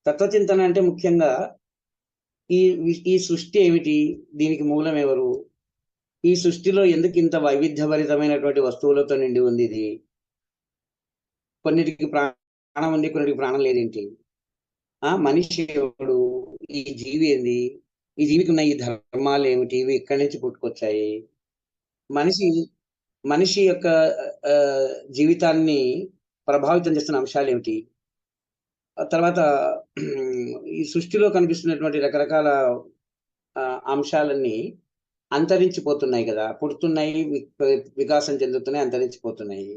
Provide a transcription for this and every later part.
తత్వచింతన అంటే ముఖ్యంగా ఈ ఈ సృష్టి ఏమిటి, దీనికి మూలం ఎవరు, ఈ సృష్టిలో ఎందుకు ఇంత వైవిధ్యభరితమైనటువంటి వస్తువులతో నిండి ఉంది, ఇది కొన్నిటికి ప్రాణం ఉంది, కొన్నిటికి ప్రాణం లేదేంటి, మనిషి ఎవడు, ఈ జీవి ఏంది, ఈ జీవికి ఉన్న ఈ ధర్మాలు ఏమిటి, ఇవి ఎక్కడి నుంచి పుట్టుకొచ్చాయి, మనిషి మనిషి యొక్క జీవితాన్ని ప్రభావితం చేస్తున్న అంశాలు ఏమిటి, తర్వాత ఈ సృష్టిలో కనిపిస్తున్నటువంటి రకరకాల అంశాలన్నీ అంతరించిపోతున్నాయి కదా, పుడుతున్నాయి, వికాసం చెందుతున్నాయి, అంతరించిపోతున్నాయి.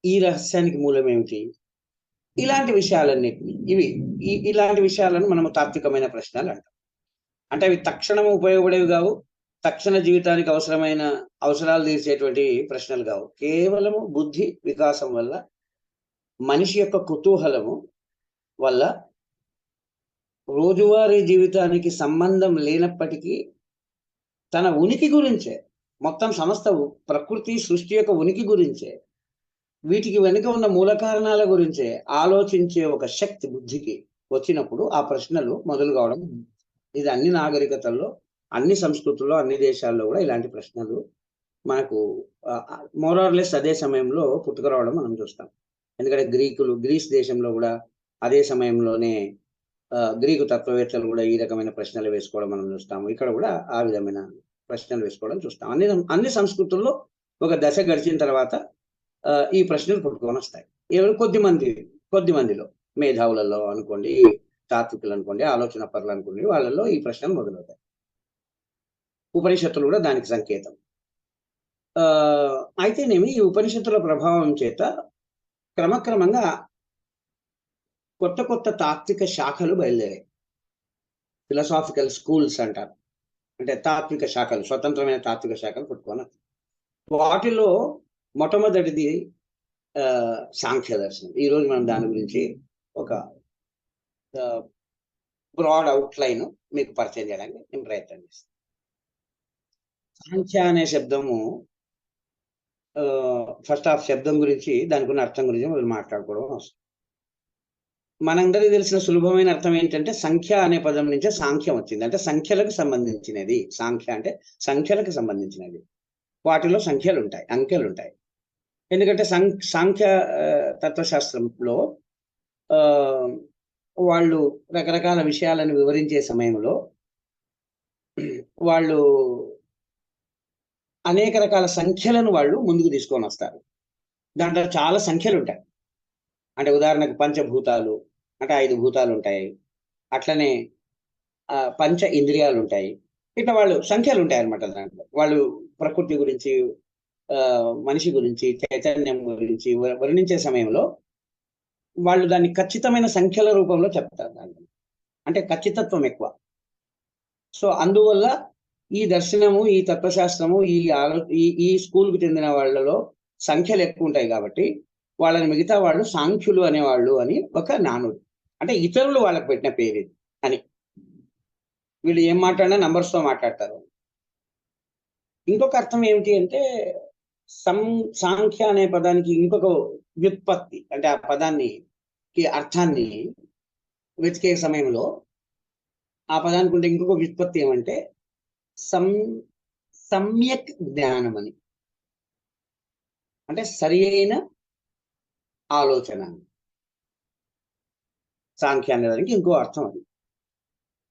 ఈ రహస్యానికి మూలం ఏమిటి, ఇలాంటి విషయాలన్నిటిని ఇలాంటి విషయాలను మనము తాత్వికమైన ప్రశ్నలు అంటాం. అంటే అవి తక్షణం ఉపయోగపడేవి కావు, తక్షణ జీవితానికి అవసరాలు తీర్చేటువంటి ప్రశ్నలు కావు. కేవలము బుద్ధి వికాసం వల్ల, మనిషి యొక్క కుతూహలము వల్ల, రోజువారీ జీవితానికి సంబంధం లేనప్పటికీ తన ఉనికి గురించే, మొత్తం సమస్త ప్రకృతి సృష్టి యొక్క ఉనికి గురించే, వీటికి వెనుక ఉన్న మూల కారణాల గురించే ఆలోచించే ఒక శక్తి బుద్ధికి వచ్చినప్పుడు ఆ ప్రశ్నలు మొదలు కావడం. ఇది అన్ని నాగరికతల్లో, అన్ని సంస్కృతుల్లో, అన్ని దేశాల్లో కూడా ఇలాంటి ప్రశ్నలు మనకు మోరార్లెస్ అదే సమయంలో పుట్టుకురావడం మనం చూస్తాం. ఎందుకంటే గ్రీస్ దేశంలో కూడా అదే సమయంలోనే గ్రీకు తత్వవేత్తలు కూడా ఈ రకమైన ప్రశ్నలు వేసుకోవడం మనం చూస్తాము. ఇక్కడ కూడా ఆ విధమైన ప్రశ్నలు వేసుకోవడం చూస్తాం. అన్ని సంస్కృతుల్లో ఒక దశ గడిచిన తర్వాత ఈ ప్రశ్నలు పుట్టుకొని వస్తాయి. కొద్ది మందిలో, మేధావులలో అనుకోండి, తాత్వికులు అనుకోండి, ఆలోచన పరులు అనుకోండి, వాళ్ళలో ఈ ప్రశ్నలు మొదలవుతాయి. ఉపనిషత్తులు కూడా దానికి సంకేతం. అయితేనేమి ఈ ఉపనిషత్తుల ప్రభావం చేత క్రమక్రమంగా కొత్త కొత్త తాత్విక శాఖలు బయలుదేరాయి. ఫిలాసాఫికల్ స్కూల్స్ అంటారు. అంటే తాత్విక శాఖలు, స్వతంత్రమైన తాత్విక శాఖలు పుట్టుకొని, వాటిలో మొట్టమొదటిది సాంఖ్య దర్శనం. ఈరోజు మనం దాని గురించి ఒక బ్రాడ్ అవుట్లైన్ మీకు పరిచయం చేయడానికి నేను ప్రయత్నం చేస్తాను. సాంఖ్య అనే శబ్దము, ఫస్ట్ ఆ శబ్దం గురించి, దానికి ఉన్న అర్థం గురించి మనం మాట్లాడుకోవడం అవసరం. మనందరికీ తెలిసిన సులభమైన అర్థం ఏంటంటే, సంఖ్య అనే పదం నుంచే సాంఖ్యం వచ్చింది. అంటే సంఖ్యలకు సంబంధించినది. సాంఖ్య అంటే సంఖ్యలకు సంబంధించినది. వాటిలో సంఖ్యలు ఉంటాయి, అంకెలు ఉంటాయి. ఎందుకంటే సాంఖ్య తత్వశాస్త్రంలో వాళ్ళు రకరకాల విషయాలను వివరించే సమయంలో వాళ్ళు అనేక రకాల సంఖ్యలను వాళ్ళు ముందుకు తీసుకొని వస్తారు. దాంట్లో చాలా సంఖ్యలు ఉంటాయి. అంటే ఉదాహరణకు పంచభూతాలు అంటే 5 భూతాలు ఉంటాయి. అట్లనే పంచ ఇంద్రియాలు ఉంటాయి. ఇట్లా వాళ్ళు సంఖ్యలు ఉంటాయి అన్నమాట. దాంట్లో వాళ్ళు ప్రకృతి గురించి, మనిషి గురించి, చైతన్యం గురించి వర్ణించే సమయంలో వాళ్ళు దాన్ని ఖచ్చితమైన సంఖ్యల రూపంలో చెప్తారు. దాన్ని అంటే ఖచ్చితత్వం ఎక్కువ. సో అందువల్ల ఈ దర్శనము, ఈ తత్వశాస్త్రము, ఈ స్కూల్కి చెందిన వాళ్ళలో సంఖ్యలు ఎక్కువ ఉంటాయి కాబట్టి వాళ్ళని మిగతా వాళ్ళు సాంఖ్యులు అనేవాళ్ళు అని ఒక నానుడు. అంటే ఇతరులు వాళ్ళకి పెట్టిన పేరు ఇది అని. వీళ్ళు ఏం మాట్లాడినా నంబర్స్తో మాట్లాడతారు. ఇంకొక అర్థం ఏమిటి అంటే, సాంఖ్య అనే పదానికి ఇంకొక వ్యుత్పత్తి, అంటే ఆ పదాన్ని అర్థాన్ని వెతికే సమయంలో ఆ పదానికి ఉంటే ఇంకొక వ్యుత్పత్తి ఏమంటే సమ్యక్ జ్ఞానం అని. అంటే సరి అయిన ఆలోచన. సాంఖ్య అనే దానికి ఇంకో అర్థం అది.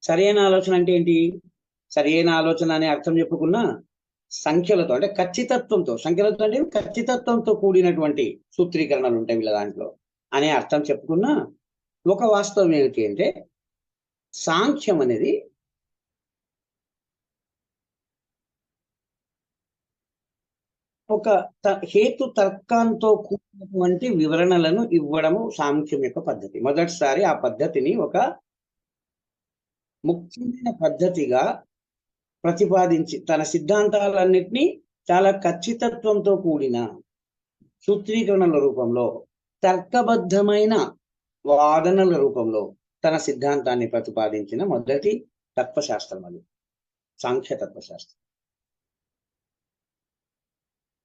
సరి అయిన ఆలోచన అంటే ఏంటి? సరి అయిన ఆలోచన అనే అర్థం చెప్పుకున్నా సంఖ్యలతో, అంటే ఖచ్చితత్వంతో, సంఖ్యలతో అంటే ఖచ్చితత్వంతో కూడినటువంటి సూత్రీకరణలు ఉంటాయి వీళ్ళ దాంట్లో అనే అర్థం చెప్పుకున్నా, ఒక వాస్తవం ఏమిటి అంటే సాంఖ్యం అనేది ఒక హేతు తర్కంతో కూడినటువంటి వివరణలను ఇవ్వడము సాంఖ్యం యొక్క పద్ధతి. మొదటిసారి ఆ పద్ధతిని ఒక ముఖ్యమైన పద్ధతిగా ప్రతిపాదించి తన సిద్ధాంతాలన్నింటినీ చాలా ఖచ్చితత్వంతో కూడిన సూత్రీకరణల రూపంలో, తర్కబద్ధమైన వాదనల రూపంలో తన సిద్ధాంతాన్ని ప్రతిపాదించిన మొదటి తత్వశాస్త్రం అది సాంఖ్య తత్వశాస్త్రం.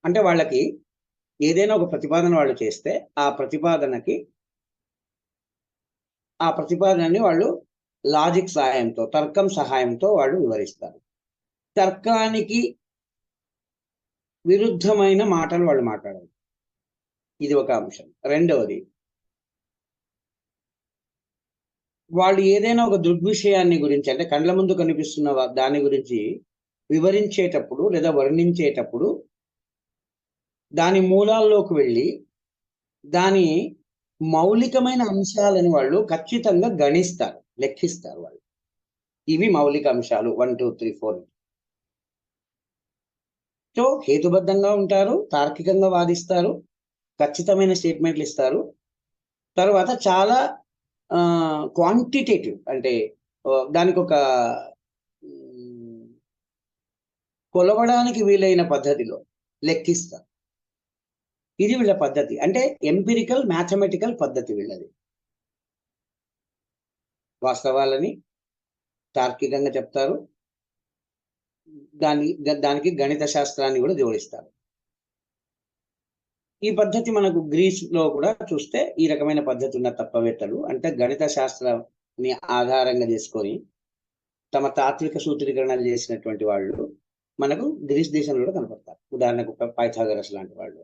అంటే వాళ్ళకి ఏదైనా ఒక ప్రతిపాదన వాళ్ళు చేస్తే ఆ ప్రతిపాదనకి ఆ ప్రతిపాదనని వాళ్ళు లాజిక్ సహాయంతో, తర్కం సహాయంతో వాళ్ళు వివరిస్తారు. తర్కానికి విరుద్ధమైన మాటలు వాళ్ళు మాట్లాడారు. ఇది ఒక అంశం. రెండవది, వాళ్ళు ఏదైనా ఒక దృగ్విషయాన్ని గురించి, అంటే కండ్ల ముందు కనిపిస్తున్న దాని గురించి వివరించేటప్పుడు లేదా వర్ణించేటప్పుడు దాని మూలాల్లోకి వెళ్ళి దాని మౌలికమైన అంశాలని వాళ్ళు ఖచ్చితంగా గణిస్తారు, లెక్కిస్తారు వాళ్ళు. ఇవి మౌలిక అంశాలు 1 2 3 4. సో హేతుబద్ధంగా ఉంటారు, తార్కికంగా వాదిస్తారు, ఖచ్చితమైన స్టేట్మెంట్లు ఇస్తారు. తర్వాత చాలా క్వాంటిటేటివ్, అంటే దానికి ఒక కొలవడానికి వీలైన పద్ధతిలో లెక్కిస్తారు. ఇది వీళ్ళ పద్ధతి. అంటే ఎంపిరికల్ మ్యాథమెటికల్ పద్ధతి వీళ్ళది. వాస్తవాలని తార్కికంగా చెప్తారు, దానికి గణిత శాస్త్రాన్ని కూడా జోడిస్తారు. ఈ పద్ధతి మనకు గ్రీస్లో కూడా చూస్తే ఈ రకమైన పద్ధతి ఉన్న తత్వవేత్తలు, అంటే గణిత శాస్త్రాన్ని ఆధారంగా చేసుకొని తమ తాత్విక సూత్రీకరణలు చేసినటువంటి వాళ్ళు మనకు గ్రీస్ దేశంలో కూడా కనపడతారు. ఉదాహరణకు పైథాగరస్ లాంటి వాళ్ళు.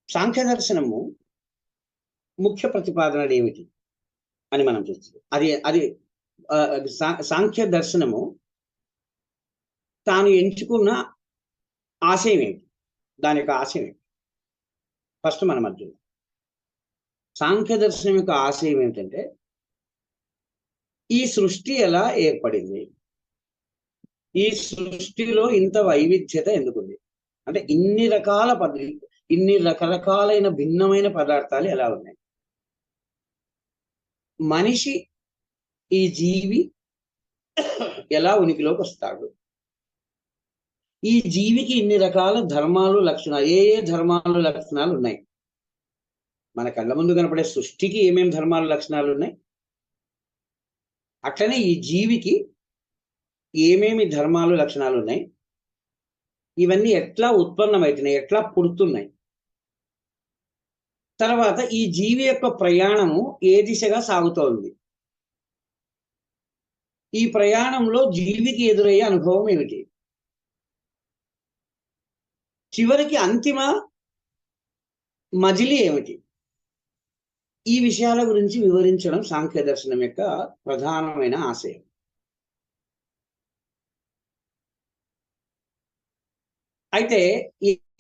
సాంఖ్య దర్శనము ముఖ్య ప్రతిపాదనలు ఏమిటి అని మనం చూస్తాం. అది సాంఖ్య దర్శనము తాను ఎంచుకున్న ఆశయం ఏమిటి, దాని యొక్క ఆశయం ఏమిటి ఫస్ట్ మనం అర్థం. సాంఖ్య దర్శనం యొక్క ఆశయం ఏమిటంటే, ఈ సృష్టి ఎలా ఏర్పడింది, ఈ సృష్టిలో ఇంత వైవిధ్యత ఎందుకుంది, అంటే ఇన్ని రకరకాలైన భిన్నమైన పదార్థాలు ఎలా ఉన్నాయి, మనిషి ఈ జీవి ఎలా ఉనికిలోకి వస్తాడు, ఈ జీవికి ఇన్ని రకాల ధర్మాలు లక్షణాలు, ఏ ధర్మాలు లక్షణాలు ఉన్నాయి, మన కళ్ళ ముందు కనపడే సృష్టికి ఏమేమి ధర్మాలు లక్షణాలు ఉన్నాయి, అట్లనే ఈ జీవికి ఏమేమి ధర్మాలు లక్షణాలు ఉన్నాయి, ఇవన్నీ ఎట్లా ఉత్పన్నమవుతున్నాయి, ఎట్లా పుడుతున్నాయి, తర్వాత ఈ జీవి యొక్క ప్రయాణము ఏ దిశగా సాగుతోంది, ఈ ప్రయాణంలో జీవికి ఎదురయ్యే అనుభవం ఏమిటి, చివరికి అంతిమ మజిలీ ఏమిటి, ఈ విషయాల గురించి వివరించడం సాంఖ్య దర్శనం యొక్క ప్రధానమైన ఆశయం. అయితే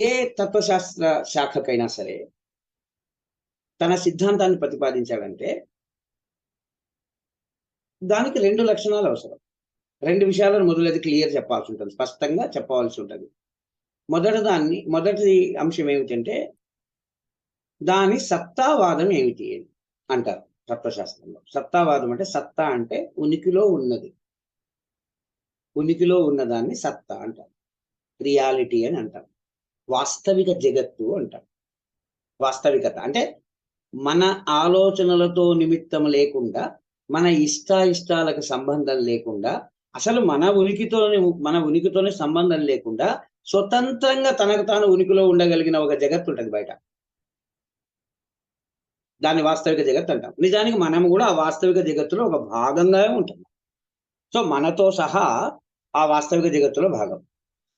ఏ తత్వశాస్త్ర శాఖకైనా సరే తన సిద్ధాంతాన్ని ప్రతిపాదించాలంటే దానికి 2 లక్షణాలు అవసరం. 2 విషయాలను మొదలైతే క్లియర్ చెప్పాల్సి ఉంటుంది, స్పష్టంగా చెప్పవలసి ఉంటుంది. మొదటి అంశం ఏమిటంటే, దాని సత్తావాదం ఏమిటి అంటారు తత్వశాస్త్రంలో. సత్తావాదం అంటే, సత్తా అంటే ఉనికిలో ఉన్నది, ఉనికిలో ఉన్నదాన్ని సత్తా అంటారు, రియాలిటీ అని అంటారు, వాస్తవిక జగత్తు అంటారు. వాస్తవికత అంటే మన ఆలోచనలతో నిమిత్తం లేకుండా, మన ఇష్టాలకు సంబంధం లేకుండా, అసలు మన ఉనికితోనే సంబంధం లేకుండా స్వతంత్రంగా తనకు తాను ఉనికిలో ఉండగలిగిన ఒక జగత్తు ఉంటుంది బయట. దాన్ని వాస్తవిక జగత్తు అంటాం. నిజానికి మనం కూడా ఆ వాస్తవిక జగత్తులో ఒక భాగంగా ఉంటాం. సో మనతో సహా ఆ వాస్తవిక జగత్తులో భాగం.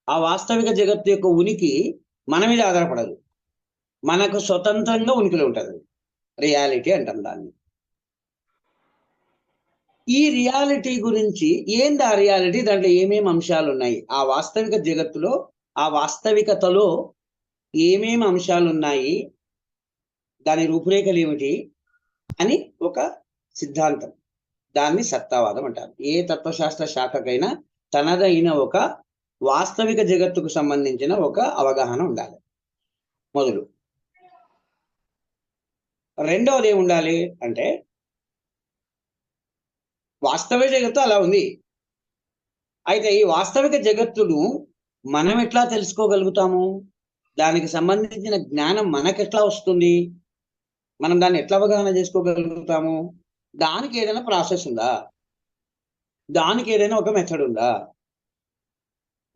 ఆ వాస్తవిక జగత్తు యొక్క ఉనికి మన మీద ఆధారపడదు, మనకు స్వతంత్రంగా ఉనికిలో ఉంటుంది. రియాలిటీ అంటాం దాన్ని. ఈ రియాలిటీ గురించి ఏంది ఆ రియాలిటీ, దాంట్లో ఏమేమి అంశాలు ఉన్నాయి, ఆ వాస్తవిక జగత్తులో, ఆ వాస్తవికతలో ఏమేమి అంశాలు ఉన్నాయి, దాని రూపురేఖలు ఏమిటి అని ఒక సిద్ధాంతం, దాన్ని సత్తావాదం అంటారు. ఏ తత్వశాస్త్ర శాఖకైనా తనదైన ఒక వాస్తవిక జగత్తుకు సంబంధించిన ఒక అవగాహన ఉండాలి మొదలు. రెండవది ఏమి ఉండాలి అంటే, వాస్తవిక జగత్తు అలా ఉంది, అయితే ఈ వాస్తవిక జగత్తును మనం ఎట్లా తెలుసుకోగలుగుతాము, దానికి సంబంధించిన జ్ఞానం మనకెట్లా వస్తుంది, మనం దాన్ని ఎట్లా అవగాహన చేసుకోగలుగుతాము, దానికి ఏదైనా ప్రాసెస్ ఉందా, దానికి ఏదైనా ఒక మెథడ్ ఉందా.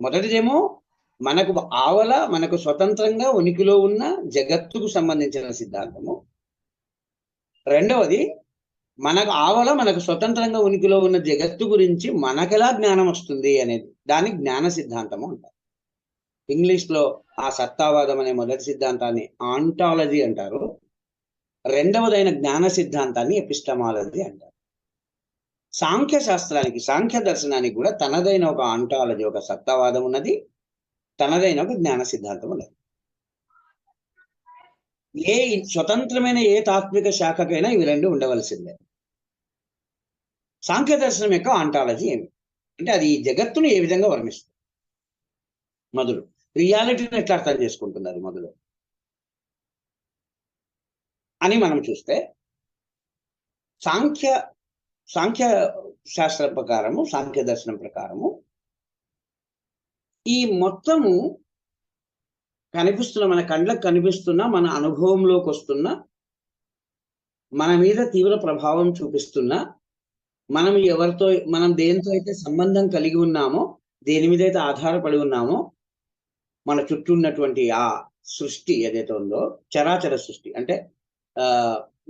మొదటిదేమో మనకు స్వతంత్రంగా ఉనికిలో ఉన్న జగత్తుకు సంబంధించిన సిద్ధాంతము, రెండవది, మనకు ఆవల మనకు స్వతంత్రంగా ఉనికిలో ఉన్న జగత్తు గురించి మనకెలా జ్ఞానం వస్తుంది అనేది, దాన్ని జ్ఞాన సిద్ధాంతము అంటారు. ఇంగ్లీష్లో ఆ సత్తావాదం అనే మొదటి సిద్ధాంతాన్ని ఆంటాలజీ అంటారు. రెండవదైన జ్ఞాన సిద్ధాంతాన్ని ఎపిస్టమాలజీ అంటారు. సాంఖ్య శాస్త్రానికి, సాంఖ్య దర్శనానికి కూడా తనదైన ఒక ఆంటాలజీ, ఒక సత్తావాదం ఉన్నది, తనదైన ఒక జ్ఞాన సిద్ధాంతం ఉన్నది. ఏ స్వతంత్రమైన ఏ తాత్విక శాఖకైనా ఇవి రెండు ఉండవలసిందే. సాంఖ్య దర్శనం యొక్క ఆంటాలజీ ఏమి అంటే, అది ఈ జగత్తును ఏ విధంగా వర్ణిస్తుంది, మొదలు రియాలిటీని ఎట్లా అర్థం చేసుకుంటున్నారు మొదలు అని మనం చూస్తే, సాంఖ్య శాస్త్ర ప్రకారము, సాంఖ్య దర్శనం ప్రకారము ఈ మొత్తము కనిపిస్తున్న, మన కళ్ళకు కనిపిస్తున్న, మన అనుభవంలోకి వస్తున్న, మన మీద తీవ్ర ప్రభావం చూపిస్తున్న, మనం దేనితో అయితే సంబంధం కలిగి ఉన్నామో, దేని మీద అయితే ఆధారపడి ఉన్నామో, మన చుట్టూ ఉన్నటువంటి ఆ సృష్టి ఏదైతే ఉందో, చరాచర సృష్టి అంటే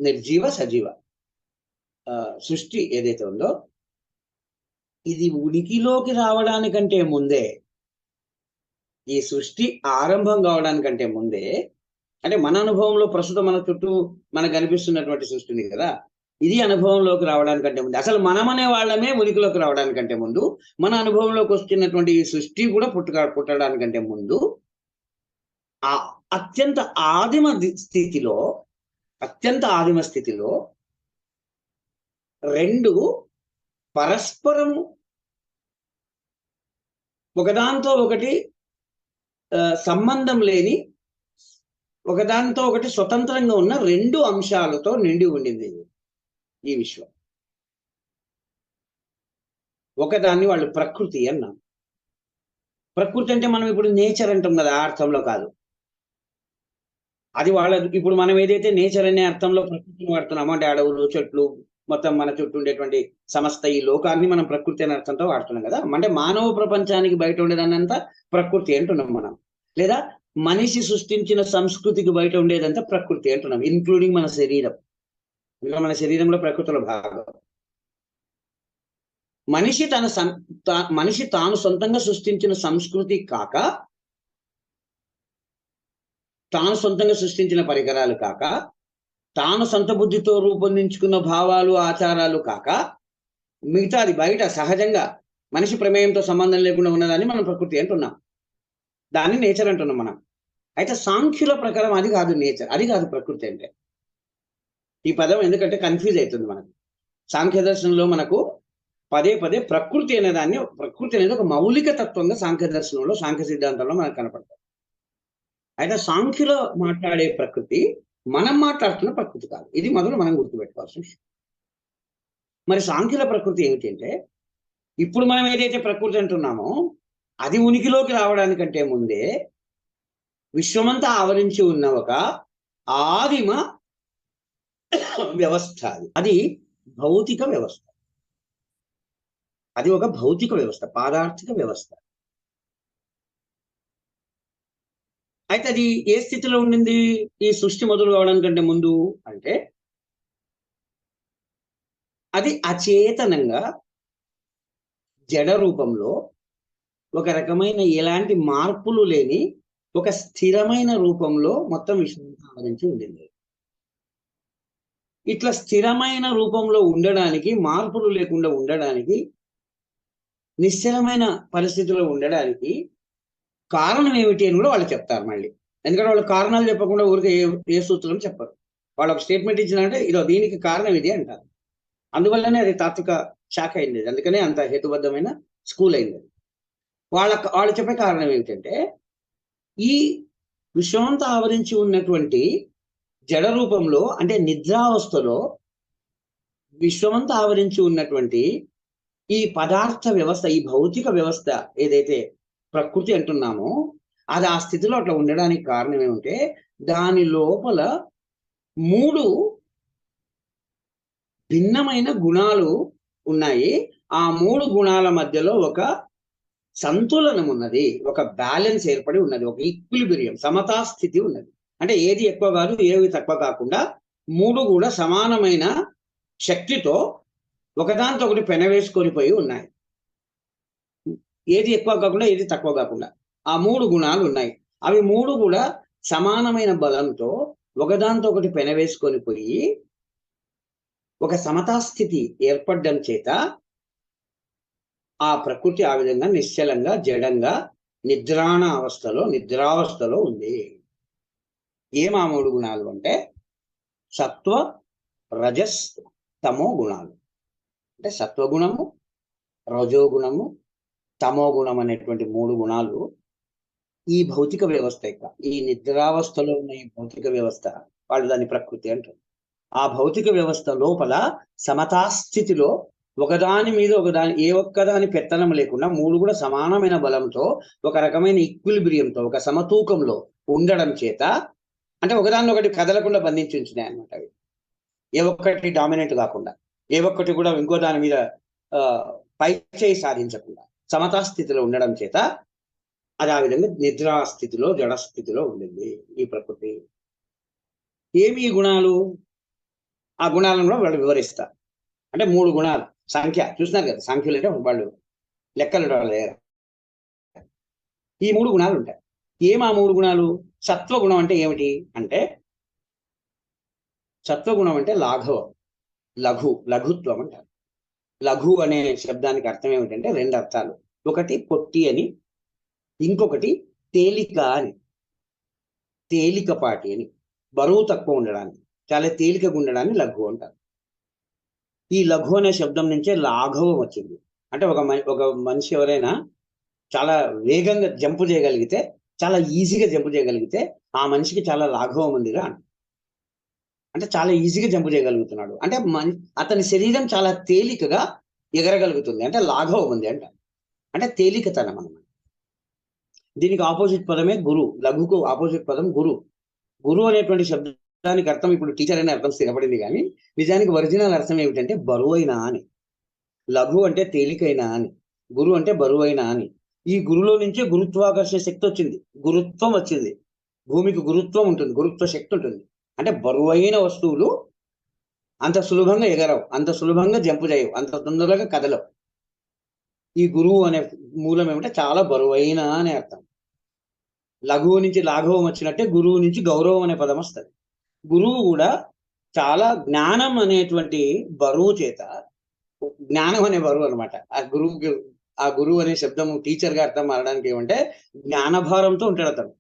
నిర్జీవ సజీవ సృష్టి ఏదైతే ఉందో, ఇది ఉనికిలోకి రావడానికంటే ముందే, ఈ సృష్టి ఆరంభం కావడానికంటే ముందే, అంటే మన అనుభవంలో ప్రస్తుతం మన చుట్టూ మనకు కనిపిస్తున్నటువంటి సృష్టిని కదా, ఇది అనుభవంలోకి రావడానికంటే ముందు, అసలు మనమనే వాళ్ళమే ఉనికిలోకి రావడానికంటే ముందు, మన అనుభవంలోకి వస్తున్నటువంటి ఈ సృష్టి కూడా పుట్టడానికంటే ముందు, ఆ అత్యంత ఆదిమ స్థితిలో రెండు పరస్పరము ఒకదాంతో ఒకటి సంబంధం లేని, ఒకదానితో ఒకటి స్వతంత్రంగా ఉన్న రెండు అంశాలతో నిండి ఉండింది ఈ విశ్వం. ఒకదాన్ని వాళ్ళు ప్రకృతి అన్నాం. ప్రకృతి అంటే మనం ఇప్పుడు నేచర్ అంటాం కదా, ఆ అర్థంలో కాదు. అది ఇప్పుడు మనం ఏదైతే నేచర్ అనే అర్థంలో ప్రకృతిని వాడుతున్నామో, అంటే అడవులు, చెట్లు, మొత్తం మన చుట్టూ ఉండేటువంటి సమస్త ఈ లోకాన్ని మనం ప్రకృతి అనే అర్థంతో వాడుతున్నాం కదా. అంటే మానవ ప్రపంచానికి బయట ఉండేదాన్నంతా ప్రకృతి అంటున్నాం మనం. లేదా మనిషి సృష్టించిన సంస్కృతికి బయట ఉండేదంతా ప్రకృతి అంటున్నాం, ఇన్క్లూడింగ్ మన శరీరం. ఇంకా మన శరీరంలో ప్రకృతిలో భాగం. మనిషి తాను సొంతంగా సృష్టించిన సంస్కృతి కాక, తాను సొంతంగా సృష్టించిన పరికరాలు కాక, తాను సొంత బుద్ధితో రూపొందించుకున్న భావాలు, ఆచారాలు కాక, మిగతా అది బయట సహజంగా మనిషి ప్రమేయంతో సంబంధం లేకుండా ఉన్నదాన్ని మనం ప్రకృతి అంటున్నాం. దాన్ని నేచర్ అంటున్నాం మనం. అయితే సాంఖ్యుల ప్రకారం అది కాదు నేచర్, అది కాదు ప్రకృతి అంటే. ఈ పదం ఎందుకంటే కన్ఫ్యూజ్ అవుతుంది మనకు. సాంఖ్య దర్శనంలో మనకు పదే పదే ప్రకృతి అనేది ఒక మౌలిక తత్వంగా సాంఖ్య దర్శనంలో, సాంఖ్య సిద్ధాంతంలో మనకు కనపడుతుంది. అయితే సాంఖ్యులో మాట్లాడే ప్రకృతి మనం మాట్లాడుతున్న ప్రకృతి కాదు. ఇది మొదలు మనం గుర్తుపెట్టుకోవాల్సిన విషయం. మరి సాంఖ్యుల ప్రకృతి ఏమిటంటే, ఇప్పుడు మనం ఏదైతే ప్రకృతి అంటున్నామో అది ఉనికిలోకి రావడానికంటే ముందే విశ్వమంతా ఆవరించి ఉన్న ఒక ఆదిమ వ్యవస్థ. అది భౌతిక వ్యవస్థ. అది ఒక భౌతిక వ్యవస్థ, పాదార్థిక వ్యవస్థ. అయితే అది ఏ స్థితిలో ఉండింది ఈ సృష్టి మొదలు కావడానికంటే ముందు అంటే, అది అచేతనంగా జడ రూపంలో ఒక రకమైన ఎలాంటి మార్పులు లేని ఒక స్థిరమైన రూపంలో మొత్తం విశ్వం ఆవరించి ఉండింది. ఇట్లా స్థిరమైన రూపంలో ఉండడానికి, మార్పులు లేకుండా ఉండడానికి, నిశ్చలమైన పరిస్థితిలో ఉండడానికి కారణం ఏమిటి అని కూడా వాళ్ళు చెప్తారు మళ్ళీ. ఎందుకంటే వాళ్ళు కారణాలు చెప్పకుండా ఊరికి ఏ సూత్రం చెప్పరు. వాళ్ళు ఒక స్టేట్మెంట్ ఇచ్చినంటే ఇదో దీనికి కారణం ఇది అంటారు. అందువల్లనే అది తాత్విక శాఖ అయింది, అందుకనే అంత హేతుబద్ధమైన స్కూల్ అయింది. వాళ్ళు చెప్పే కారణం ఏమిటంటే, ఈ విశ్వమంతా ఆవరించి ఉన్నటువంటి జడ రూపంలో, అంటే నిద్రావస్థలో విశ్వమంతా ఆవరించి ఉన్నటువంటి ఈ పదార్థ వ్యవస్థ, ఈ భౌతిక వ్యవస్థ ఏదైతే ప్రకృతి అంటున్నామో, అది ఆ స్థితిలో అట్లా ఉండడానికి కారణం ఏమంటే, దాని లోపల 3 భిన్నమైన గుణాలు ఉన్నాయి. ఆ 3 గుణాల మధ్యలో ఒక సంతులనం ఉన్నది, ఒక బ్యాలెన్స్ ఏర్పడి ఉన్నది, ఒక ఈక్విలిబ్రియం, సమతా స్థితి ఉన్నది. అంటే ఏది ఎక్కువ కాదు, ఏది తక్కువ కాకుండా మూడు కూడా సమానమైన శక్తితో ఒకదాంతో ఒకటి పెనవేసుకొని పోయి ఉన్నాయి. ఏది ఎక్కువ కాకుండా ఏది తక్కువ కాకుండా ఆ మూడు గుణాలు ఉన్నాయి. అవి మూడు కూడా సమానమైన బలంతో ఒకదాంతో ఒకటి పెనవేసుకొని పోయి ఒక సమతాస్థితి ఏర్పడడం చేత ఆ ప్రకృతి ఆ విధంగా నిశ్చలంగా జడంగా నిద్రావస్థలో ఉంది. ఏమా మూడు గుణాలు అంటే సత్వ రజస్ తమో గుణాలు. అంటే సత్వగుణము, రజోగుణము, తమో గుణం అనేటువంటి మూడు గుణాలు ఈ భౌతిక వ్యవస్థ ఈ నిద్రావస్థలో ఉన్న ఈ భౌతిక వ్యవస్థ, వాళ్ళు దాని ప్రకృతి అంటారు. ఆ భౌతిక వ్యవస్థ లోపల సమతాస్థితిలో ఒకదాని మీద ఒకదాని ఏ ఒక్కదాని పెత్తనం లేకుండా మూడు కూడా సమానమైన బలంతో ఒక రకమైన ఈక్విలిబ్రియంతో ఒక సమతూకంలో ఉండడం చేత, అంటే ఒకదాన్ని ఒకటి కదలకుండా బంధించి ఉంచినాయి అన్నమాట. అవి ఏ ఒక్కటి డామినెంట్ కాకుండా, ఏ ఒక్కటి కూడా ఇంకో దాని మీద పై చేయి సాధించకుండా సమతాస్థితిలో ఉండడం చేత అది ఆ విధంగా నిద్రాస్థితిలో జడస్థితిలో ఉండింది ఈ ప్రకృతి. ఏమి గుణాలు? ఆ గుణాలను కూడా వాళ్ళు వివరిస్తారు. అంటే మూడు గుణాలు, సంఖ్య చూస్తున్నారు కదా, సంఖ్యలు అంటే వాళ్ళు లెక్కలు లేరు. ఈ మూడు గుణాలు ఉంటాయి. ఏమా మూడు గుణాలు? సత్వగుణం అంటే ఏమిటి అంటే, సత్వగుణం అంటే లాఘవం, లఘుత్వం అంటారు. లఘు అనే శబ్దానికి అర్థం ఏమిటంటే రెండు అర్థాలు. ఒకటి పొట్టి అని, ఇంకొకటి తేలిక అని. తేలికపాటి అని, బరువు తక్కువ ఉండడానికి, చాలా తేలికగా ఉండడాన్ని లఘు అంటారు. ఈ లఘు అనే శబ్దం నుంచే లాఘవం వచ్చింది. అంటే ఒక మనిషి ఎవరైనా చాలా వేగంగా జంపు చేయగలిగితే, చాలా ఈజీగా జంపు చేయగలిగితే ఆ మనిషికి చాలా లాఘవం ఉందిగా అంటే చాలా ఈజీగా జంపు చేయగలుగుతున్నాడు అంటే అతని శరీరం చాలా తేలికగా ఎగరగలుగుతుంది అంటే లాఘవం ఉంది అంటే తేలికతనం అన్నమాట. దీనికి ఆపోజిట్ పదమే గురు. లఘుకు ఆపోజిట్ పదం గురు. గురు అనేటువంటి శబ్దానికి అర్థం ఇప్పుడు టీచర్ అనే అర్థం స్థిరపడింది, కానీ నిజానికి ఒరిజినల్ అర్థం ఏమిటంటే బరువైన అని. లఘు అంటే తేలికైన అని, గురు అంటే బరువైన అని. ఈ గురులో నుంచే గురుత్వాకర్షణ శక్తి వచ్చింది, గురుత్వం వచ్చింది. భూమికి గురుత్వం ఉంటుంది, గురుత్వ శక్తి ఉంటుంది. అంటే బరువైన వస్తువులు అంత సులభంగా ఎగరవు, అంత సులభంగా జంపు చేయవు, అంత తొందరగా కదలవు. ఈ గురువు అనే మూలం ఏమిటంటే చాలా బరువైన అనే అర్థం. లఘువు నుంచి లాఘవం వచ్చినట్టే గురువు నుంచి గౌరవం అనే పదం వస్తుంది. గురువు కూడా చాలా జ్ఞానం అనేటువంటి బరువు చేత, జ్ఞానం అనే బరువు అనమాట. ఆ గురువు అనే శబ్దము టీచర్ గా అర్థం మారడానికి ఏమంటే జ్ఞానభారంతో ఉంటాడు అతను.